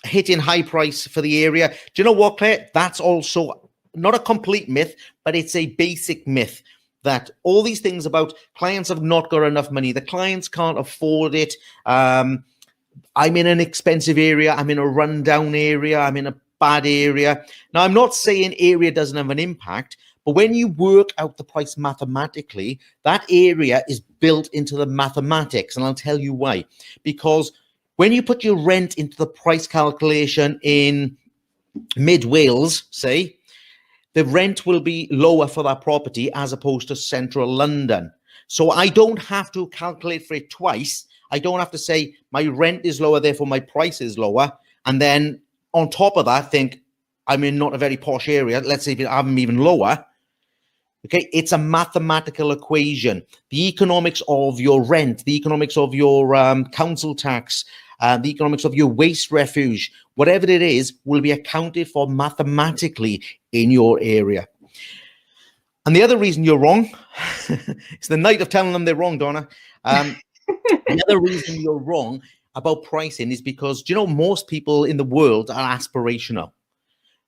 Hitting high price for the area. Do you know what, Claire? That's also not a complete myth, but it's a basic myth that all these things about clients have not got enough money. The clients can't afford it. I'm in an expensive area. I'm in a rundown area. I'm in a bad area. Now, I'm not saying area doesn't have an impact, but when you work out the price mathematically, that area is built into the mathematics. And I'll tell you why. Because when you put your rent into the price calculation in mid-Wales, say, the rent will be lower for that property as opposed to central London. So I don't have to calculate for it twice. I don't have to say my rent is lower, therefore my price is lower. And then on top of that, think I'm in not a very posh area. Let's say if I'm even lower. Okay, it's a mathematical equation. The economics of your rent, the economics of your council tax, the economics of your waste refuge, whatever it is, will be accounted for mathematically in your area. And the other reason you're wrong, it's the night of telling them they're wrong, Donna. The other reason you're wrong about pricing is because, do you know, most people in the world are aspirational.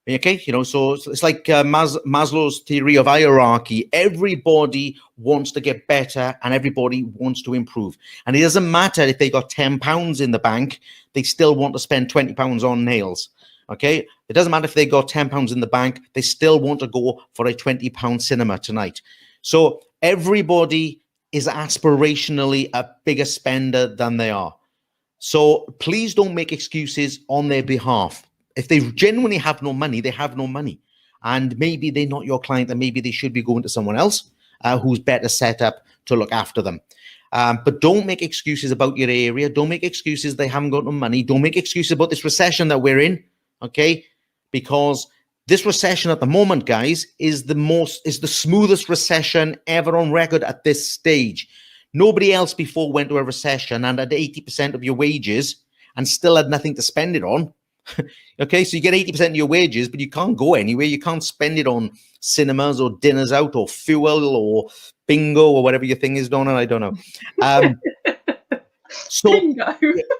Okay, you know, so it's like Maslow's theory of hierarchy. Everybody wants to get better and everybody wants to improve. And it doesn't matter if they got £10 in the bank, they still want to spend £20 on nails. Okay, it doesn't matter if they got £10 in the bank, they still want to go for a £20 cinema tonight. So everybody is aspirationally a bigger spender than they are. So please don't make excuses on their behalf. If they genuinely have no money, they have no money. And maybe they're not your client, and maybe they should be going to someone else who's better set up to look after them. But don't make excuses about your area. Don't make excuses they haven't got no money. Don't make excuses about this recession that we're in, okay? Because this recession at the moment, guys, is the smoothest recession ever on record at this stage. Nobody else before went to a recession and had 80% of your wages and still had nothing to spend it on. Okay, so you get 80% of your wages, but you can't go anywhere. You can't spend it on cinemas or dinners out or fuel or bingo or whatever your thing is, Donna. I don't know. So bingo.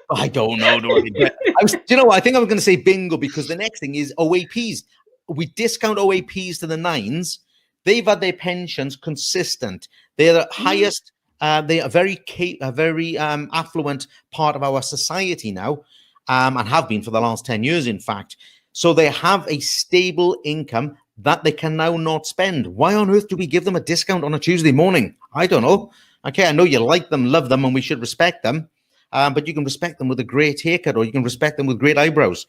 I don't know. I think I was going to say bingo because the next thing is OAPs. We discount OAPs to the nines. They've had their pensions consistent. They're the highest they are a very affluent part of our society now, and have been for the last 10 years, in fact. So they have a stable income that they can now not spend. Why on earth do we give them a discount on a Tuesday morning? I don't know. Okay, I know you like them, love them, and we should respect them. But you can respect them with a great haircut, or you can respect them with great eyebrows.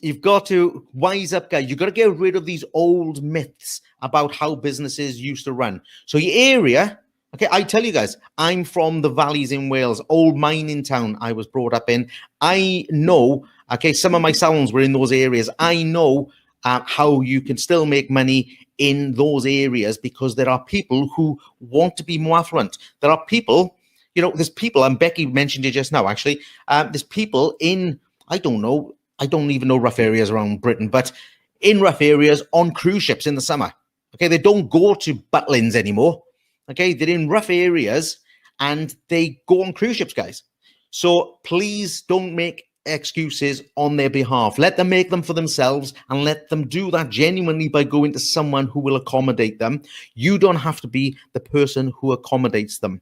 You've got to wise up, guys. You've got to get rid of these old myths about how businesses used to run. So your area, okay, I tell you guys, I'm from the valleys in Wales, old mining town I was brought up in. I know, okay, some of my salons were in those areas. I know how you can still make money in those areas because there are people who want to be more affluent. There are people, you know, there's people, and Becky mentioned it just now, actually, there's people in, I don't even know rough areas around Britain, but in rough areas on cruise ships in the summer. Okay, they don't go to Butlins anymore. Okay, they're in rough areas and they go on cruise ships, guys. So please don't make excuses on their behalf. Let them make them for themselves, and let them do that genuinely by going to someone who will accommodate them. You don't have to be the person who accommodates them.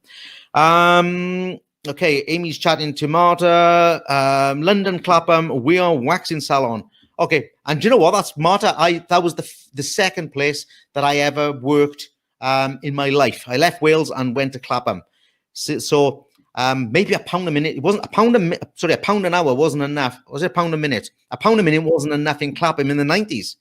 Okay, Amy's chatting to Marta. London, Clapham, we are waxing salon. Okay, and do you know what? That's Marta. That was the second place that I ever worked in my life. I left Wales and went to Clapham. So maybe £1 a minute. It wasn't £1 an hour wasn't enough. Was it £1 a minute? £1 a minute wasn't enough in Clapham in the 90s.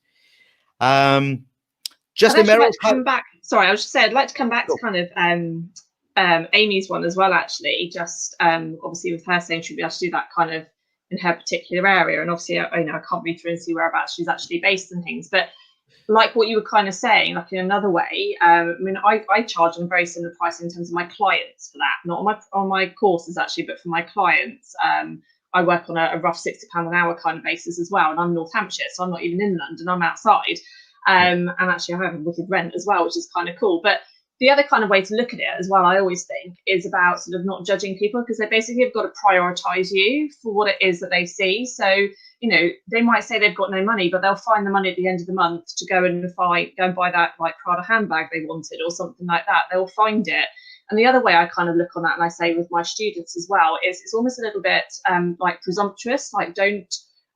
Just I'd like to come back. Sorry, I was just saying I'd like to come back to kind of Amy's one as well, actually. Just obviously with her saying she'd be able to do that kind of in her particular area, and obviously I can't read through and see whereabouts she's actually based and things, but like what you were kind of saying, like in another way, I mean, I charge on a very similar price in terms of my clients for that, not on my courses actually, but for my clients. I work on a rough £60 an hour kind of basis as well, and I'm North Hampshire, so I'm not even in London, I'm outside. And actually I have a wicked rent as well, which is kind of cool. But the other kind of way to look at it as well, I always think, is about sort of not judging people, because they basically have got to prioritize you for what it is that they see. So, you know, they might say they've got no money, but they'll find the money at the end of the month to go and buy that like Prada handbag they wanted or something like that. They'll find it. And the other way I kind of look on that, and I say with my students as well, is it's almost a little bit like presumptuous. Like,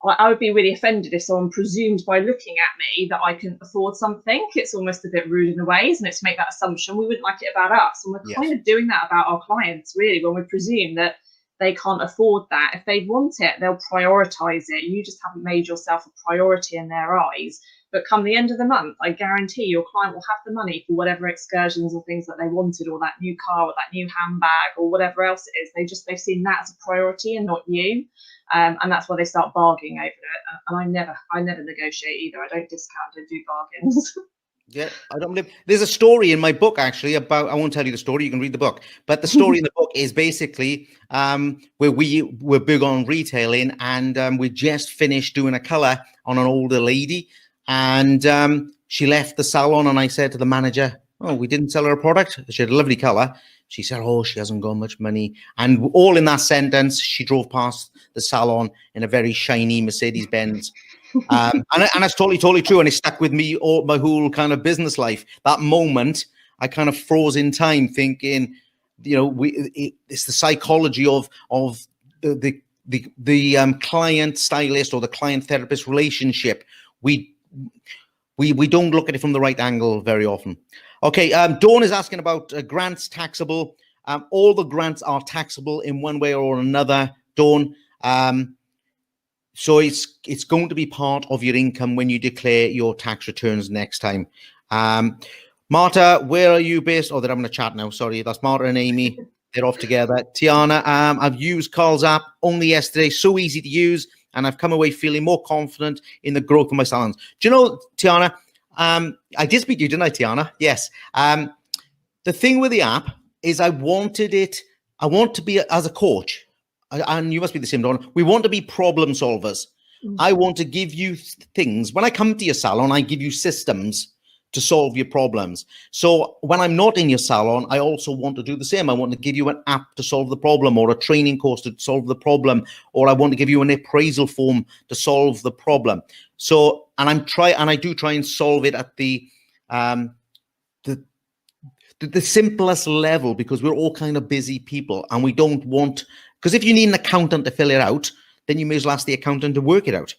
I would be really offended if someone presumed by looking at me that I can afford something. It's almost a bit rude in a way, isn't it, to make that assumption? We wouldn't like it about us. And we're kind of doing that about our clients, really, when we presume that they can't afford that. If they want it, they'll prioritize it. You just haven't made yourself a priority in their eyes. But come the end of the month, I guarantee your client will have the money for whatever excursions or things that they wanted, or that new car or that new handbag or whatever else it is. They've seen that as a priority and not you. And that's why they start bargaining over it. And I never negotiate either. I don't discount, I do bargains. Yeah, I don't believe there's a story in my book actually about, I won't tell you the story, you can read the book, but the story in the book is basically where we were big on retailing, and we just finished doing a color on an older lady, and she left the salon, and I said to the manager, oh, we didn't sell her a product. She had a lovely color. She said, oh, she hasn't got much money. And all in that sentence, she drove past the salon in a very shiny Mercedes-Benz. And that's totally true. And it stuck with me all my whole kind of business life. That moment, I kind of froze in time thinking, you know, it's the psychology of the client stylist or the client therapist relationship. We don't look at it from the right angle very often. Okay, Dawn is asking about grants taxable. All the grants are taxable in one way or another, Dawn. So it's going to be part of your income when you declare your tax returns next time. Marta, where are you based? Oh, they're having a chat now. Sorry, that's Marta and Amy. They're off together. Tiana, I've used Carl's app only yesterday. So easy to use. And I've come away feeling more confident in the growth of my salons. Do you know, Tiana, I did speak to you, didn't I, Tiana? Yes. The thing with the app is I want to be as a coach, and you must be the same, Dawn. We want to be problem solvers. I want to give you things. When I come to your salon, I give you systems to solve your problems. So when I'm not in your salon, I also want to do the same. I want to give you an app to solve the problem, or a training course to solve the problem, or I want to give you an appraisal form to solve the problem. So, and I do try and solve it at the the simplest level, because we're all kind of busy people and we don't want, because if you need an accountant to fill it out, then you may as well ask the accountant to work it out.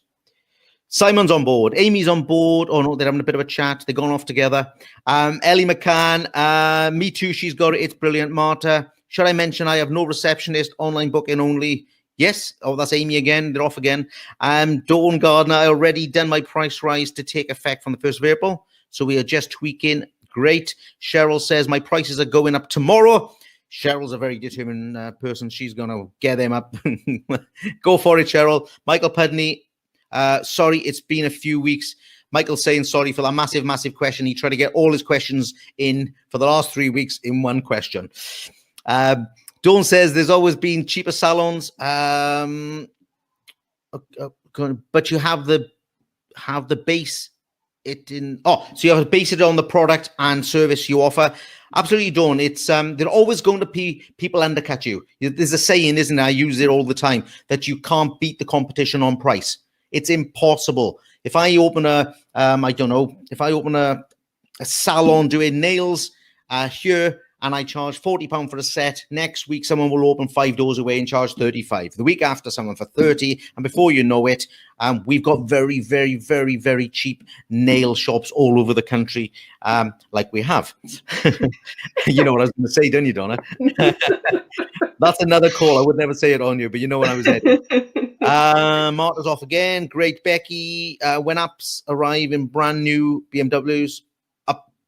Simon's on board. Amy's on board. Oh no, they're having a bit of a chat. They're going off together. Ellie McCann, me too. She's got it. It's brilliant. Marta, should I mention I have no receptionist, online booking only? Yes. Oh, that's Amy again. They're off again. Dawn Gardner, I already done my price rise to take effect from the 1st of April. So we are just tweaking. Great. Cheryl says my prices are going up tomorrow. Cheryl's a very determined person. She's going to get them up. Go for it, Cheryl. Michael Pudney, sorry, it's been a few weeks. Michael's saying sorry for that massive question. He tried to get all his questions in for the last 3 weeks in one question. Dawn says there's always been cheaper salons, but you have the base it in. Oh, so you have to base it on the product and service you offer. Absolutely, Dawn. It's they're always going to be people undercut you. There's a saying, isn't there? I use it all the time, that you can't beat the competition on price. It's impossible. If I open a, I don't know, if I open a salon doing nails here and I charge £40 for a set, next week someone will open 5 doors away and charge 35. The week after, someone for 30. And before you know it, we've got very, very, very, very cheap nail shops all over the country, like we have. You know what I was going to say, don't you, Donna? That's another call. I would never say it on you, but you know what I was saying. Marta's off again. Great, Becky. When apps arrive in brand new BMWs,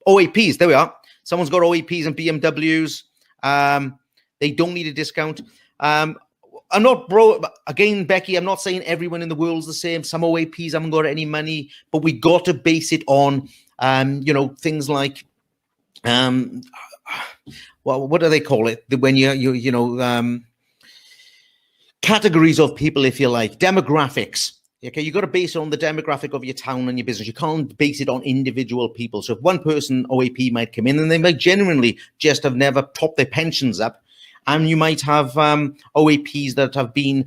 OAPs, there we are. Someone's got OAPs and BMWs. They don't need a discount. I'm not, again, Becky, I'm not saying everyone in the world's the same. Some OAPs haven't got any money, but we got to base it on, you know, things like, well, what do they call it? When you know, categories of people, if you like, demographics. Okay, you got to base it on the demographic of your town and your business. You can't base it on individual people. So if one person, OAP, might come in and they might genuinely just have never topped their pensions up, and you might have OAPs that have been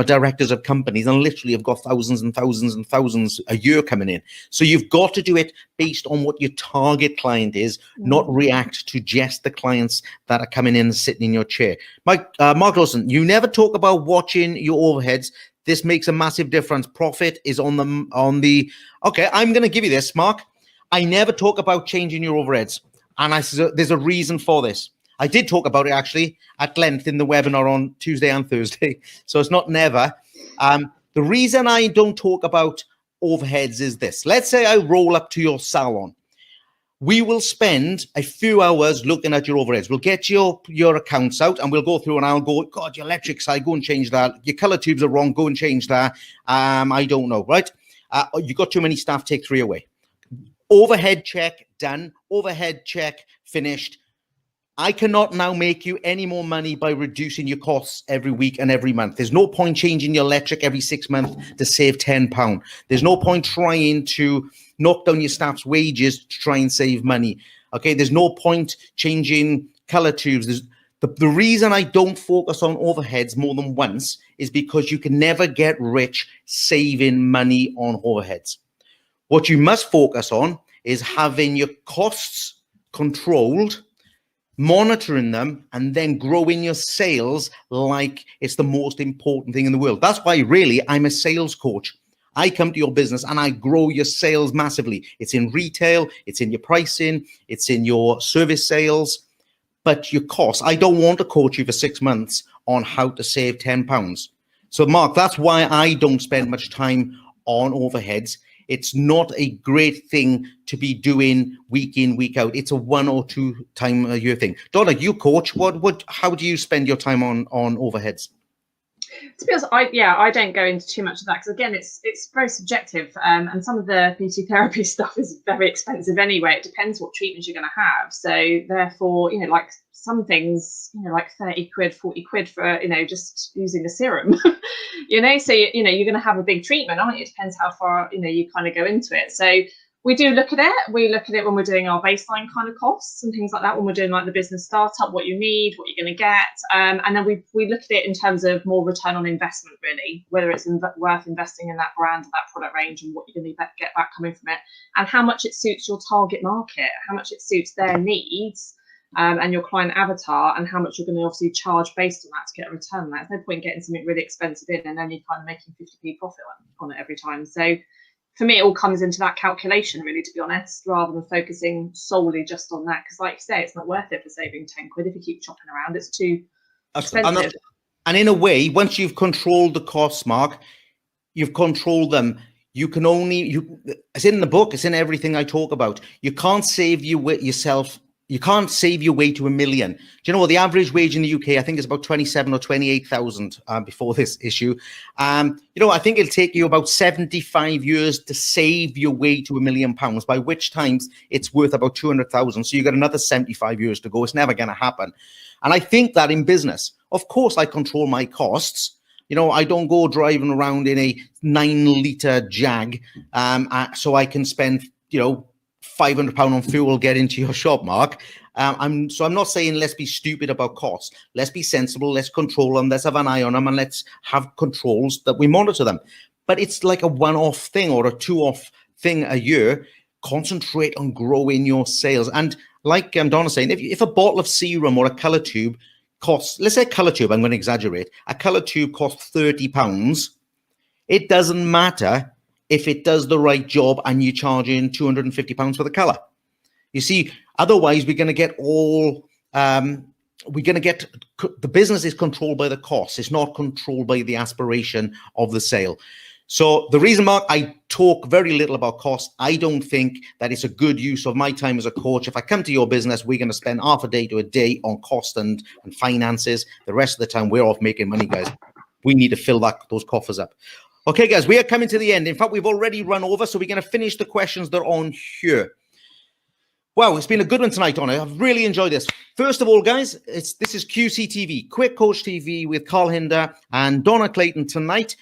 directors of companies and literally have got thousands and thousands and thousands a year coming in. So you've got to do it based on what your target client is, not react to just the clients that are coming in and sitting in your chair. Mark Lawson, you never talk about watching your overheads. This makes a massive difference. Profit is on the. Okay, I'm going to give you this, Mark. I never talk about changing your overheads, and there's a reason for this. I did talk about it actually at length in the webinar on Tuesday and Thursday, so it's not never. The reason I don't talk about overheads is this. Let's say I roll up to your salon. We will spend a few hours looking at your overheads. We'll get your accounts out and we'll go through and I'll go, God, your electric side, go and change that. Your color tubes are wrong, go and change that. I don't know, right? You got too many staff, take 3 away. Overhead check, done. Overhead check, finished. I cannot now make you any more money by reducing your costs every week and every month. There's no point changing your electric every 6 months to save £10. There's no point trying to knock down your staff's wages to try and save money. Okay, there's no point changing color tubes. The reason I don't focus on overheads more than once is because you can never get rich saving money on overheads. What you must focus on is having your costs controlled, monitoring them, and then growing your sales like it's the most important thing in the world. That's why really I'm a sales coach. I come to your business and I grow your sales massively. It's in retail, it's in your pricing, it's in your service sales, but your costs. I don't want to coach you for 6 months on how to save £10. So Mark, that's why I don't spend much time on overheads. It's not a great thing to be doing week in, week out. It's a 1 or 2 time a year thing. Donna, you coach. How do you spend your time on overheads? To be honest, I don't go into too much of that because again, it's very subjective, and some of the beauty therapy stuff is very expensive anyway. It depends what treatments you're going to have. So therefore, you know, like some things, you know, like 30 quid, 40 quid for, you know, just using a serum, you know, so, you know, you're going to have a big treatment, aren't you? It depends how far, you know, you kind of go into it. So we do look at it. We look at it when we're doing our baseline kind of costs and things like that, when we're doing like the business startup, what you need, what you're going to get. And then we look at it in terms of more return on investment, really, whether it's worth investing in that brand, that product range, and what you're going to get back coming from it, and how much it suits your target market, how much it suits their needs. and your client avatar, and how much you're going to obviously charge based on that to get a return on that. There's no point getting something really expensive in and then you're kind of making 50p profit on it every time. So for me, it all comes into that calculation, really, to be honest, rather than focusing solely just on that. Because like you say, it's not worth it for saving 10 quid. If you keep chopping around, it's too expensive. And in a way, once you've controlled the costs, Mark, you've controlled them. You can only, it's in the book, it's in everything I talk about. You can't save yourself. You can't save your way to $1 million. Do you know what the average wage in the UK, I think, is about 27 or 28,000 before this issue. You know, I think it'll take you about 75 years to save your way to £1 million, by which times it's worth about 200,000. So you've got another 75 years to go. It's never going to happen. And I think that in business, of course, I control my costs. You know, I don't go driving around in a 9-litre Jag so I can spend, you know, £500 on fuel, get into your shop, Mark. I'm not saying let's be stupid about costs. Let's be sensible. Let's control them. Let's have an eye on them, and let's have controls that we monitor them. But it's like a one-off thing or a two-off thing a year. Concentrate on growing your sales. And like Donna's saying, if a bottle of serum or a colour tube costs, let's say a colour tube, I'm going to exaggerate, a colour tube costs £30, it doesn't matter if it does the right job and you're charging £250 for the colour. You see, otherwise we're going to get the business is controlled by the cost. It's not controlled by the aspiration of the sale. So the reason, Mark, I talk very little about cost, I don't think that it's a good use of my time as a coach. If I come to your business, we're going to spend half a day to a day on cost and finances. The rest of the time, we're off making money, guys. We need to fill those coffers up. Okay, guys, we are coming to the end. In fact, we've already run over, so we're going to finish the questions that are on here. Wow, it's been a good one tonight, Donna. I've really enjoyed this. First of all, guys, this is QCTV, Quick Coach TV with Carl Hinder and Donna Clayton tonight.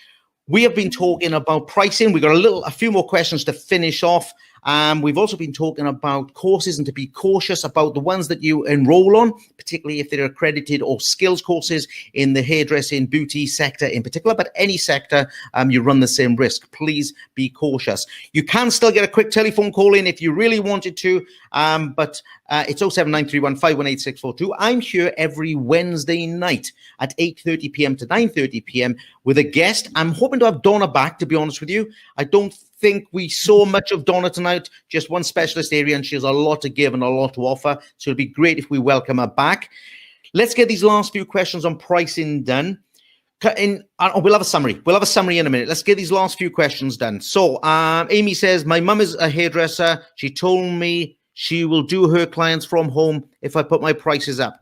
We have been talking about pricing. We've got a few more questions to finish off. We've also been talking about courses and to be cautious about the ones that you enroll on, particularly if they're accredited or skills courses in the hairdressing, beauty sector in particular, but any sector, you run the same risk. Please be cautious. You can still get a quick telephone call in if you really wanted to, but it's 07931518642. I'm here every Wednesday night at 8:30 p.m. to 9:30 p.m. with a guest. I'm hoping to have Donna back, to be honest with you. I don't think we saw much of Donna tonight, just one specialist area, and she has a lot to give and a lot to offer. So it'd be great if we welcome her back. Let's get these last few questions on pricing done. We'll have a summary. We'll have a summary in a minute. Let's get these last few questions done. So Amy says, my mum is a hairdresser. She told me she will do her clients from home if I put my prices up.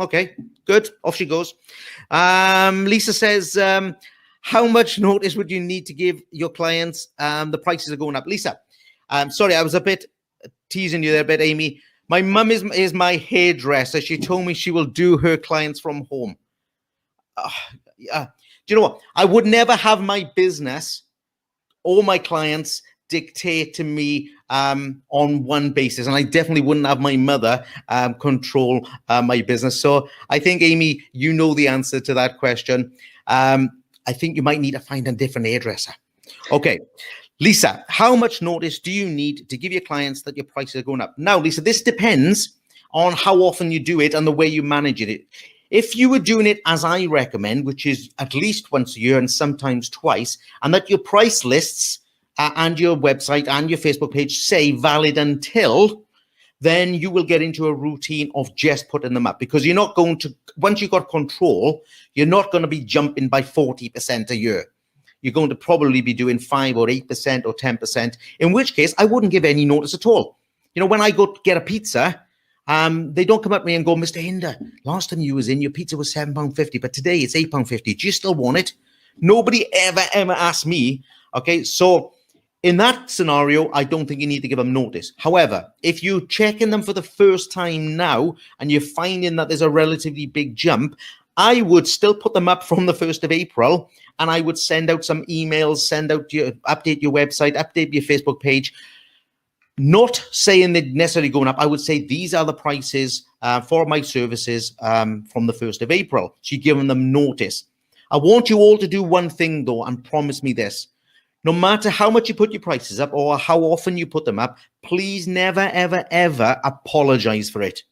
Okay, good. Off she goes. Lisa says, how much notice would you need to give your clients? The prices are going up. Lisa, sorry, I was a bit teasing you there a bit, Amy. My mum is my hairdresser. She told me she will do her clients from home. Do you know what? I would never have my business or my clients dictate to me on one basis. And I definitely wouldn't have my mother control my business. So I think, Amy, you know the answer to that question. I think you might need to find a different hairdresser. Okay. Lisa, how much notice do you need to give your clients that your prices are going up? Now, Lisa, this depends on how often you do it and the way you manage it. If you were doing it as I recommend, which is at least once a year and sometimes twice, and that your price lists and your website and your Facebook page say valid until, then you will get into a routine of just putting them up, because you're not going to, once you've got control, you're not going to be jumping by 40% a year. You're going to probably be doing 5 or 8% or 10%, in which case I wouldn't give any notice at all. You know, when I go get a pizza, they don't come up to me and go, Mr. Hinder, last time you was in, your pizza was £7.50, but today it's £8.50. Do you still want it? Nobody ever asked me. Okay, so in that scenario, I don't think you need to give them notice. However, if you're checking them for the first time now and you're finding that there's a relatively big jump, I would still put them up from the 1st of April, and I would send out some emails, update your website, update your Facebook page. Not saying they're necessarily going up. I would say these are the prices for my services from the 1st of April. So you're giving them notice. I want you all to do one thing, though, and promise me this. No matter how much you put your prices up or how often you put them up, please never, ever, ever apologize for it.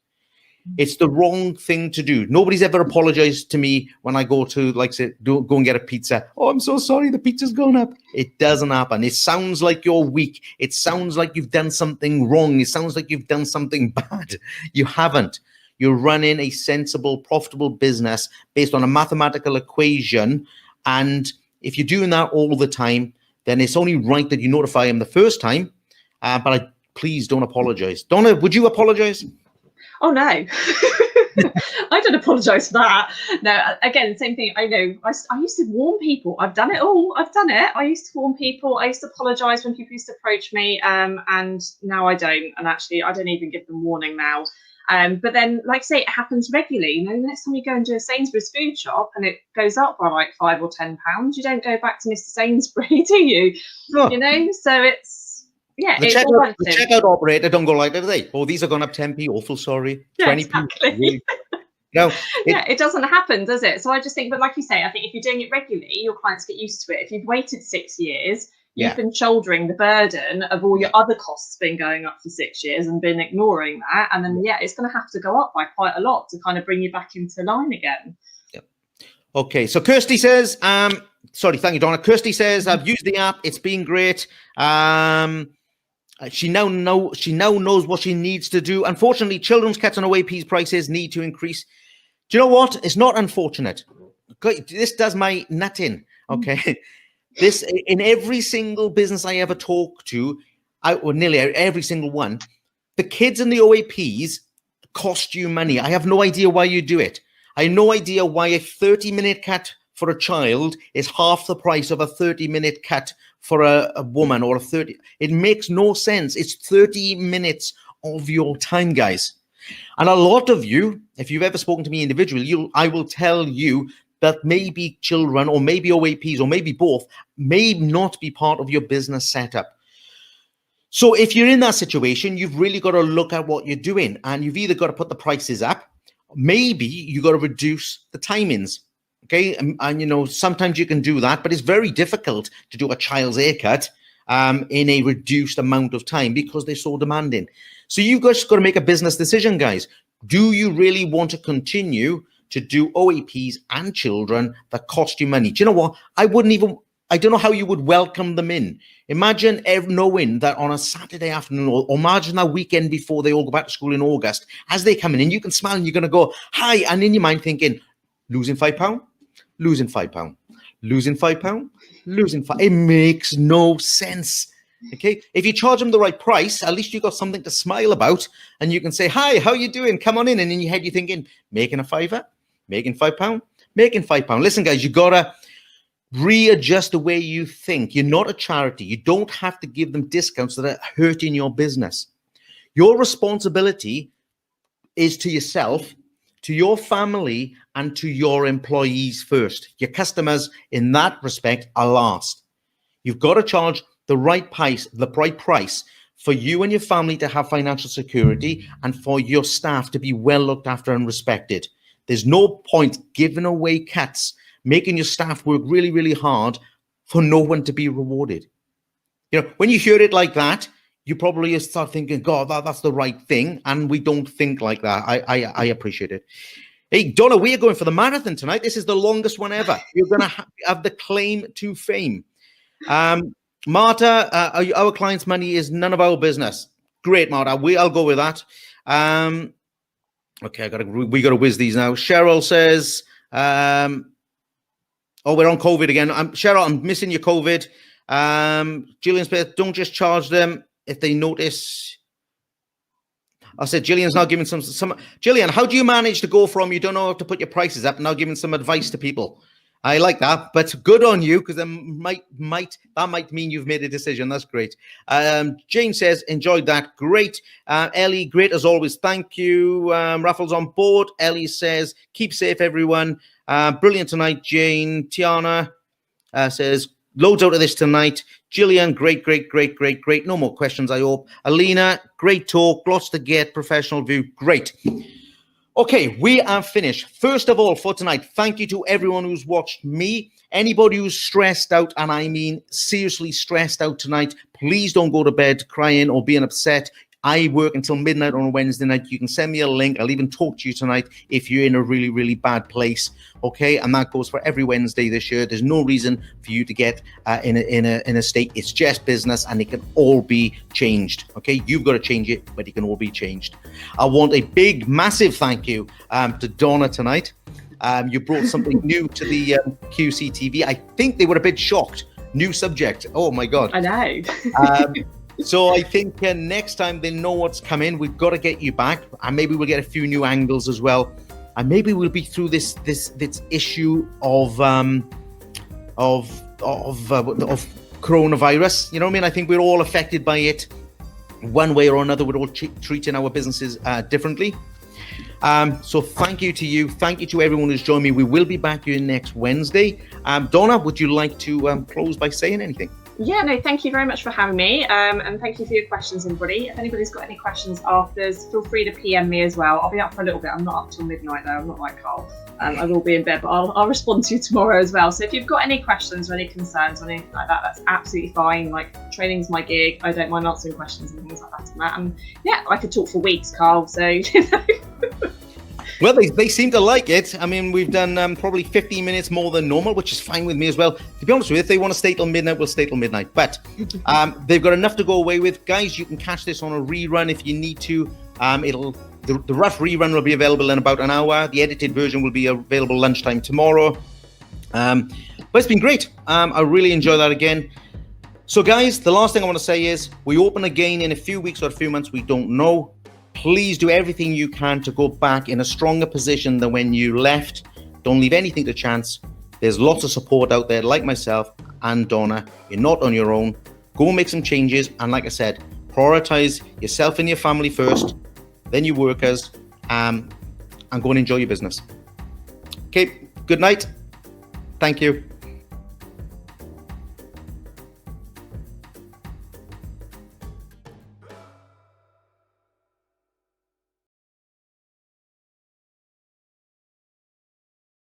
It's the wrong thing to do. Nobody's ever apologized to me when I go to, like, say, go and get a pizza. Oh, I'm so sorry, the pizza's gone up. It doesn't happen. It sounds like you're weak. It sounds like you've done something wrong. It sounds like you've done something bad. You haven't. You're running a sensible, profitable business based on a mathematical equation. And if you're doing that all the time, then it's only right that you notify him the first time. Please don't apologize. Donna, would you apologize? Oh, no. I don't apologise for that. No, again, same thing. I know I used to warn people. I've done it all. I've done it. I used to warn people. I used to apologise when people used to approach me, and now I don't. And actually, I don't even give them warning now. But then, like I say, it happens regularly. You know, the next time you go into a Sainsbury's food shop and it goes up by like £5 or £10, you don't go back to Mr. Sainsbury, do you? No. You know, so it's. Yeah, the checkout operator don't go like that, do they? Oh, these are gone up 10p. Awful sorry. Yeah, 20p. exactly. No, it doesn't happen, does it? So I just think, but like you say, I think if you're doing it regularly, your clients get used to it. If you've waited 6 years, you've been shouldering the burden of all your other costs been going up for 6 years and been ignoring that, and then it's going to have to go up by quite a lot to kind of bring you back into line again. Yep. Okay, so Kirsty says, sorry, thank you, Donna. Kirsty says, I've used the app. It's been great. She now knows what she needs to do. Unfortunately, children's cuts and OAP's prices need to increase. Do you know what? It's not unfortunate. This does my nut in. Okay, this in every single business I ever talk to, or nearly every single one, the kids and the OAPs cost you money. I have no idea why you do it. I have no idea why a 30-minute cut for a child is half the price of a 30-minute cut for a woman, or a 30. It makes no sense. It's 30 minutes of your time, guys. And a lot of you, if you've ever spoken to me individually, I will tell you that maybe children or maybe OAPs or maybe both may not be part of your business setup. So if you're in that situation, you've really got to look at what you're doing, and you've either got to put the prices up, maybe you got to reduce the timings. Okay, and you know, sometimes you can do that, but it's very difficult to do a child's haircut in a reduced amount of time because they're so demanding. So you've just got to make a business decision, guys. Do you really want to continue to do OAPs and children that cost you money? Do you know what? I don't know how you would welcome them in. Imagine knowing that on a Saturday afternoon, or imagine that weekend before they all go back to school in August, as they come in and you can smile and you're going to go, hi, and in your mind thinking, losing £5, losing £5, losing £5, losing £5. It makes no sense. Okay, if you charge them the right price, at least you got something to smile about, and you can say, hi, how you doing? Come on in. And in your head, you're thinking, making a £5, making £5, making £5. Listen, guys, you gotta readjust the way you think. You're not a charity. You don't have to give them discounts that are hurting your business. Your responsibility is to yourself, to your family, and to your employees first. Your customers, in that respect, are last. You've got to charge the right price for you and your family to have financial security, and for your staff to be well looked after and respected. There's no point giving away cuts, making your staff work really, really hard for no one to be rewarded. You know, when you hear it like that, you probably start thinking, God, that's the right thing. And we don't think like that. I appreciate it. Hey, Donna, we are going for the marathon tonight. This is the longest one ever. You're going to have the claim to fame. Marta, our client's money is none of our business. Great, Marta. I'll go with that. Okay, we got to whiz these now. Cheryl says, oh, we're on COVID again. Cheryl, I'm missing your COVID. Gillian Smith, don't just charge them if they notice. I said, Gillian's now giving some. Gillian, how do you manage to go from you don't know how to put your prices up, now giving some advice to people? I like that, but good on you, because that might mean you've made a decision. That's great. Jane says, enjoyed that. Great. Ellie, great as always. Thank you. Raffles on board. Ellie says, keep safe, everyone. Brilliant tonight, Jane. Tiana says, loads out of this tonight. Gillian, great. No more questions, I hope. Alina, great talk. Lots to get. Professional view. Great. Okay, we are finished. First of all, for tonight, thank you to everyone who's watched me. Anybody who's stressed out, and I mean seriously stressed out tonight, please don't go to bed crying or being upset. I work until midnight on a Wednesday night. You can send me a link. I'll even talk to you tonight if you're in a really, really bad place. Okay, and that goes for every Wednesday this year. There's no reason for you to get in a state. It's just business, and it can all be changed. Okay, you've got to change it, but it can all be changed. I want a big, massive thank you to Donna tonight. You brought something new to the QCTV. I think they were a bit shocked. New subject. Oh my God. I know. So I think next time they know what's coming. We've got to get you back, and maybe we'll get a few new angles as well. And maybe we'll be through this issue of coronavirus. You know what I mean? I think we're all affected by it one way or another. We're all treating our businesses differently. So thank you to you. Thank you to everyone who's joined me. We will be back here next Wednesday. Donna, would you like to close by saying anything? Yeah, no, thank you very much for having me. And thank you for your questions, everybody. If anybody's got any questions afterwards, feel free to PM me as well. I'll be up for a little bit. I'm not up till midnight though. I'm not like Carl. I will be in bed, but I'll respond to you tomorrow as well. So if you've got any questions or any concerns or anything like that, that's absolutely fine. Like, training's my gig. I don't mind answering questions and things like that. And yeah, I could talk for weeks, Carl. So, you know. Well, they seem to like it. I mean, we've done probably 15 minutes more than normal, which is fine with me as well. To be honest with you, if they want to stay till midnight, we'll stay till midnight. But they've got enough to go away with. Guys, you can catch this on a rerun if you need to. The rough rerun will be available in about an hour. The edited version will be available lunchtime tomorrow. But it's been great. I really enjoy that again. So, guys, the last thing I want to say is we open again in a few weeks or a few months. We don't know. Please do everything you can to go back in a stronger position than when you left. Don't leave anything to chance. There's lots of support out there, like myself and Donna. You're not on your own. Go and make some changes. And like I said, prioritize yourself and your family first, then your workers, and go and enjoy your business. Okay, good night. Thank you.